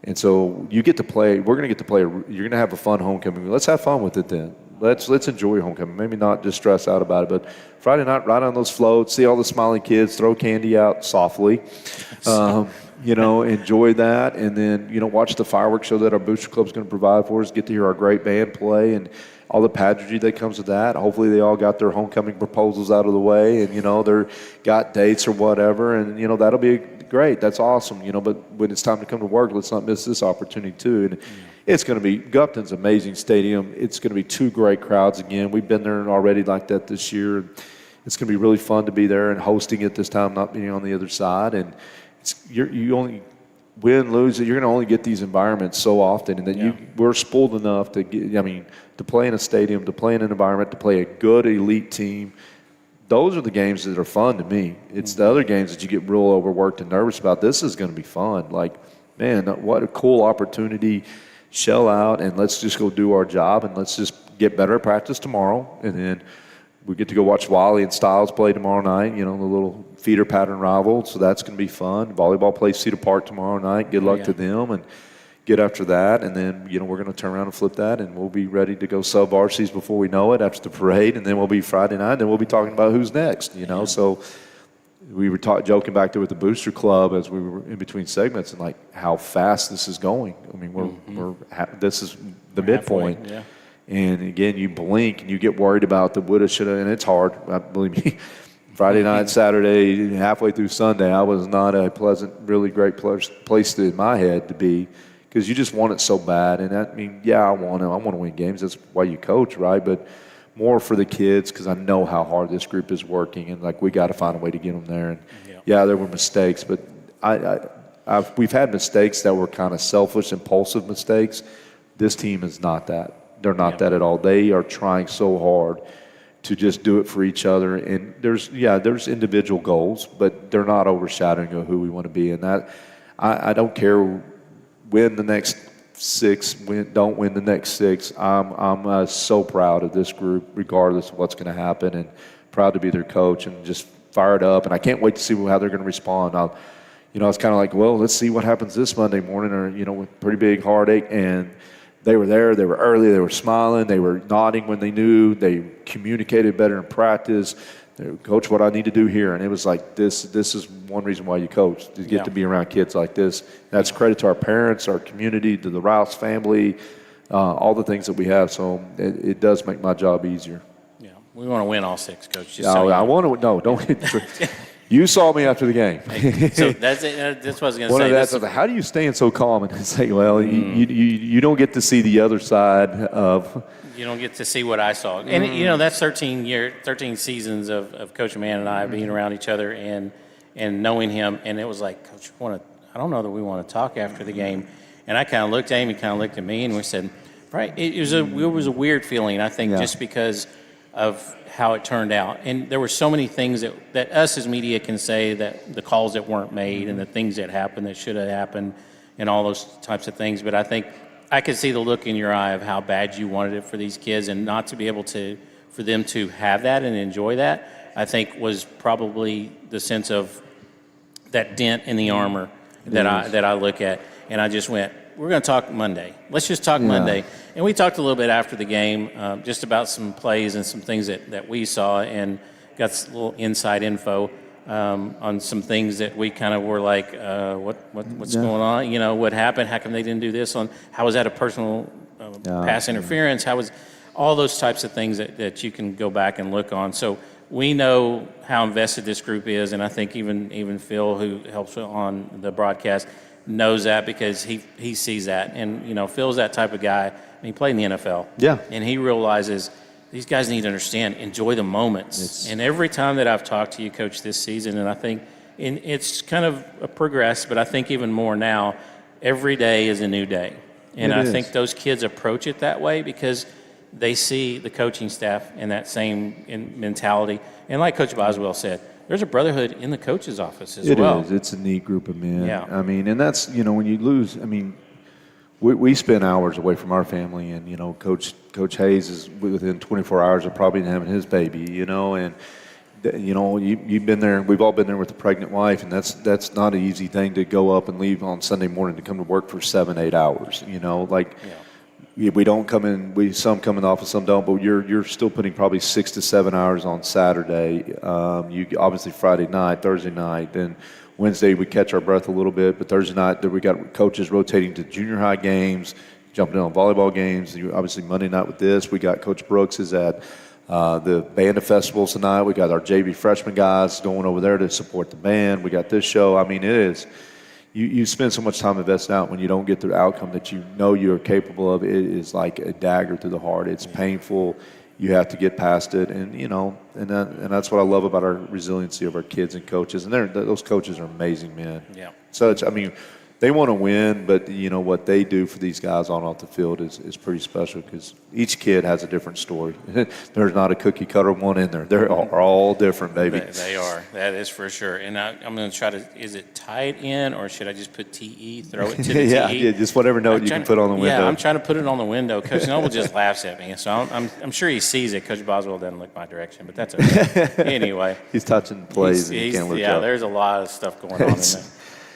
And so you get to play. We're going to get to play. You're going to have a fun homecoming. Let's have fun with it then. Let's enjoy homecoming. Maybe not just stress out about it, but Friday night, ride on those floats, see all the smiling kids, throw candy out softly. Enjoy that, and then, watch the fireworks show that our booster club's going to provide for us, get to hear our great band play, and all the pageantry that comes with that. Hopefully they all got their homecoming proposals out of the way, and, they're got dates or whatever, and, that'll be great. That's awesome, but when it's time to come to work, let's not miss this opportunity, too. And it's going to be Gupton's amazing stadium. It's going to be 2 great crowds again. We've been there already like that this year. It's going to be really fun to be there and hosting it this time, not being on the other side. And you only win, lose, you're going to only get these environments so often, and that we're spoiled enough to to play in a stadium, to play in an environment, to play a good elite team. Those are the games that are fun to me. It's the other games that you get real overworked and nervous about. This is going to be fun. Like, man, what a cool opportunity. Shell out, and let's just go do our job, and let's just get better at practice tomorrow, and then we get to go watch Wally and Styles play tomorrow night, the little feeder pattern rival, so that's going to be fun. Volleyball plays Cedar Park tomorrow night. Good luck to them, and get after that. And then, we're going to turn around and flip that, and we'll be ready to go sub-varsities before we know it after the parade, and then we'll be Friday night, and then we'll be talking about who's next, So we were joking back there with the Booster Club as we were in between segments, and, like, how fast this is going. I mean, this is the midpoint. Yeah. And again, you blink and you get worried about the woulda, shoulda, and it's hard. Believe me, Friday night, Saturday, halfway through Sunday, I was not a pleasant, really great place in my head to be, because you just want it so bad. And I want to win games. That's why you coach, right? But more for the kids, because I know how hard this group is working, and like we got to find a way to get them there. And there were mistakes, but we've had mistakes that were kind of selfish, impulsive mistakes. This team is not that. They're not that at all. They are trying so hard to just do it for each other. And there's individual goals, but they're not overshadowing of who we want to be. And that I don't care when the next don't win the next 6. I'm so proud of this group, regardless of what's going to happen, and proud to be their coach and just fired up. And I can't wait to see how they're going to respond. It's kind of like, well, let's see what happens this Monday morning, or with pretty big heartache. And they were there. They were early. They were smiling. They were nodding when they knew. They communicated better in practice. Coach, what I need to do here. And it was like, this is one reason why you coach, to get to be around kids like this. That's credit to our parents, our community, to the Rouse family, all the things that we have. So it does make my job easier. Yeah, we want to win all 6, Coach. I want to. No, don't. You saw me after the game. So that's it. That's what I was going to say. How do you stand so calm and say, well, you don't get to see the other side of. You don't get to see what I saw. And, that's 13 seasons of Coach Mann and I being around each other and knowing him. And it was like, Coach, I don't know that we want to talk after the game. And I kind of looked at him, he kind of looked at me, and we said, right, it was a weird feeling, I think, just because of how it turned out. And there were so many things that us as media can say, that the calls that weren't made and the things that happened that should have happened and all those types of things. But I think I could see the look in your eye of how bad you wanted it for these kids, and not to be able for them to have that and enjoy that, I think was probably the sense of that dent in the armor that I look at. And I just went, we're going to talk Monday. Let's just talk Monday. And we talked a little bit after the game, just about some plays and some things that we saw, and got a little inside info on some things that we kind of were like, what's going on? What happened? How come they didn't do this? How was that a personal pass interference? How was all those types of things that you can go back and look on. So we know how invested this group is, and I think even Phil, who helps on the broadcast, knows that, because he sees that. And, Phil's that type of guy. And he played in the NFL. Yeah. And he realizes these guys need to understand, enjoy the moments. And every time that I've talked to you, Coach, this season, and I think it's kind of progressed, but I think even more now, every day is a new day. And I think those kids approach it that way because they see the coaching staff in that same mentality. And like Coach Boswell said, there's a brotherhood in the coach's office as well. It is. It's a neat group of men. Yeah. I mean, and that's, when you lose, we spend hours away from our family, and, Coach Hayes is within 24 hours of probably having his baby, and, you've been there, we've all been there with a pregnant wife, and that's not an easy thing to go up and leave on Sunday morning to come to work for 7-8 hours, We don't come in. Some come in the office, some don't. But you're still putting probably 6 to 7 hours on Saturday. You obviously Friday night, Thursday night, then Wednesday we catch our breath a little bit. But Thursday night, we got coaches rotating to junior high games, jumping in on volleyball games. Obviously Monday night with this, we got Coach Brooks is at the band of festivals tonight. We got our JV freshman guys going over there to support the band. We got this show. It is. You spend so much time investing out when you don't get the outcome that you're capable of. It is like a dagger to the heart. It's painful. You have to get past it, and and that's what I love about our resiliency of our kids and coaches. And those coaches are amazing men. Yeah. So they want to win, but what they do for these guys on off the field is pretty special, because each kid has a different story. There's not a cookie cutter one in there. They're all different, baby. They are. That is for sure. And I'm going to try to. Is it tied in, or should I just put TE? Throw it to the TE. Yeah, just whatever note you can put on the window. Yeah, I'm trying to put it on the window. Coach Noble just laughs at me, so I'm sure he sees it. Coach Boswell doesn't look my direction, but that's okay. Anyway, he's touching plays and he can't look up. Yeah, there's a lot of stuff going on in there.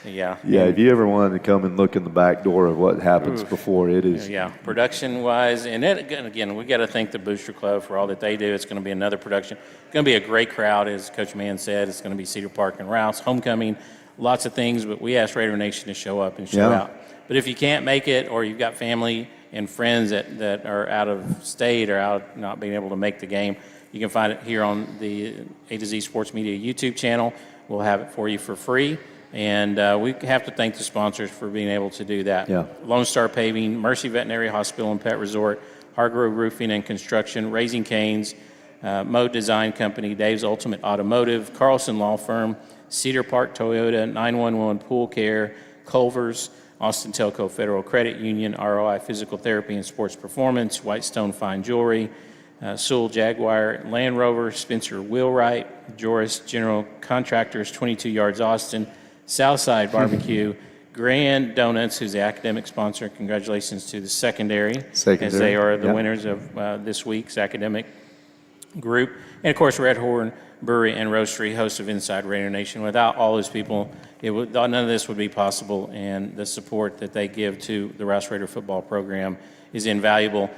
Yeah. If you ever wanted to come and look in the back door of what happens before, it is. Yeah, production-wise. And again, we got to thank the Booster Club for all that they do. It's going to be another production. It's going to be a great crowd, as Coach Mann said. It's going to be Cedar Park and Rouse, homecoming, lots of things. But we asked Raider Nation to show up and show out. But if you can't make it, or you've got family and friends that are out of state or out not being able to make the game, you can find it here on the A to Z Sports Media YouTube channel. We'll have it for you for free. And we have to thank the sponsors for being able to do that. Yeah. Lone Star Paving, Mercy Veterinary Hospital and Pet Resort, Hargrove Roofing and Construction, Raising Cane's, Mode Design Company, Dave's Ultimate Automotive, Carlson Law Firm, Cedar Park Toyota, 911 Pool Care, Culver's, Austin Telco Federal Credit Union, ROI Physical Therapy and Sports Performance, Whitestone Fine Jewelry, Sewell Jaguar, Land Rover, Spencer Wheelwright, Joris General Contractors, 22 Yards Austin, Southside Barbecue, Grand Donuts, who's the academic sponsor. Congratulations to the secondary, as Secondary, they are the yep. winners of this week's academic group. And of course, REDHORN Brewery and Roastery, host of Inside Raider Nation. Without all those people, none of this would be possible, and the support that they give to the Rouse Raider football program is invaluable.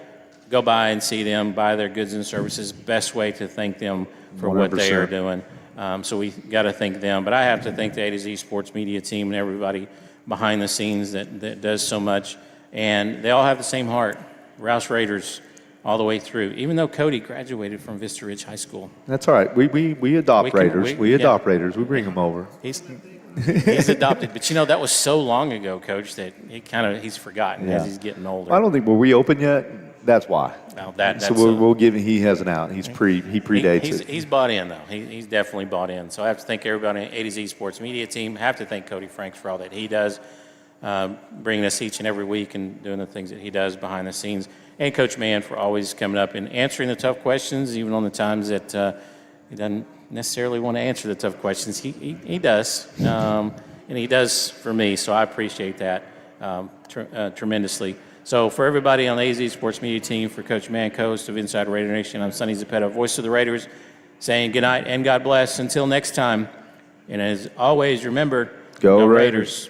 Go by and see them, buy their goods and services. Best way to thank them for what they are 100%. doing. So we got to thank them. But I have to thank the A to Z Sports Media team and everybody behind the scenes that does so much. And they all have the same heart, Rouse Raiders, all the way through. Even though Cody graduated from Vista Ridge High School. That's all right. We adopt Raiders. We adopt yeah. Raiders. We bring them over. He's adopted. But, that was so long ago, Coach, that he's forgotten as he's getting older. I don't think, were we open yet? That's why. Well, that's so we'll give him, he has an out. He predates it. He's bought in, though. He's definitely bought in. So I have to thank everybody on the A to Z Sports Media team. I have to thank Cody Franks for all that he does, bringing us each and every week and doing the things that he does behind the scenes. And Coach Mann for always coming up and answering the tough questions, even on the times that he doesn't necessarily want to answer the tough questions. He does, and he does for me, so I appreciate that tremendously. So for everybody on the AZ Sports Media team, for Coach Mann, co-host of Inside Raider Nation, I'm Sonny Zappetto, voice of the Raiders, saying good night and God bless. Until next time, and as always, remember, Go Raiders. Raiders.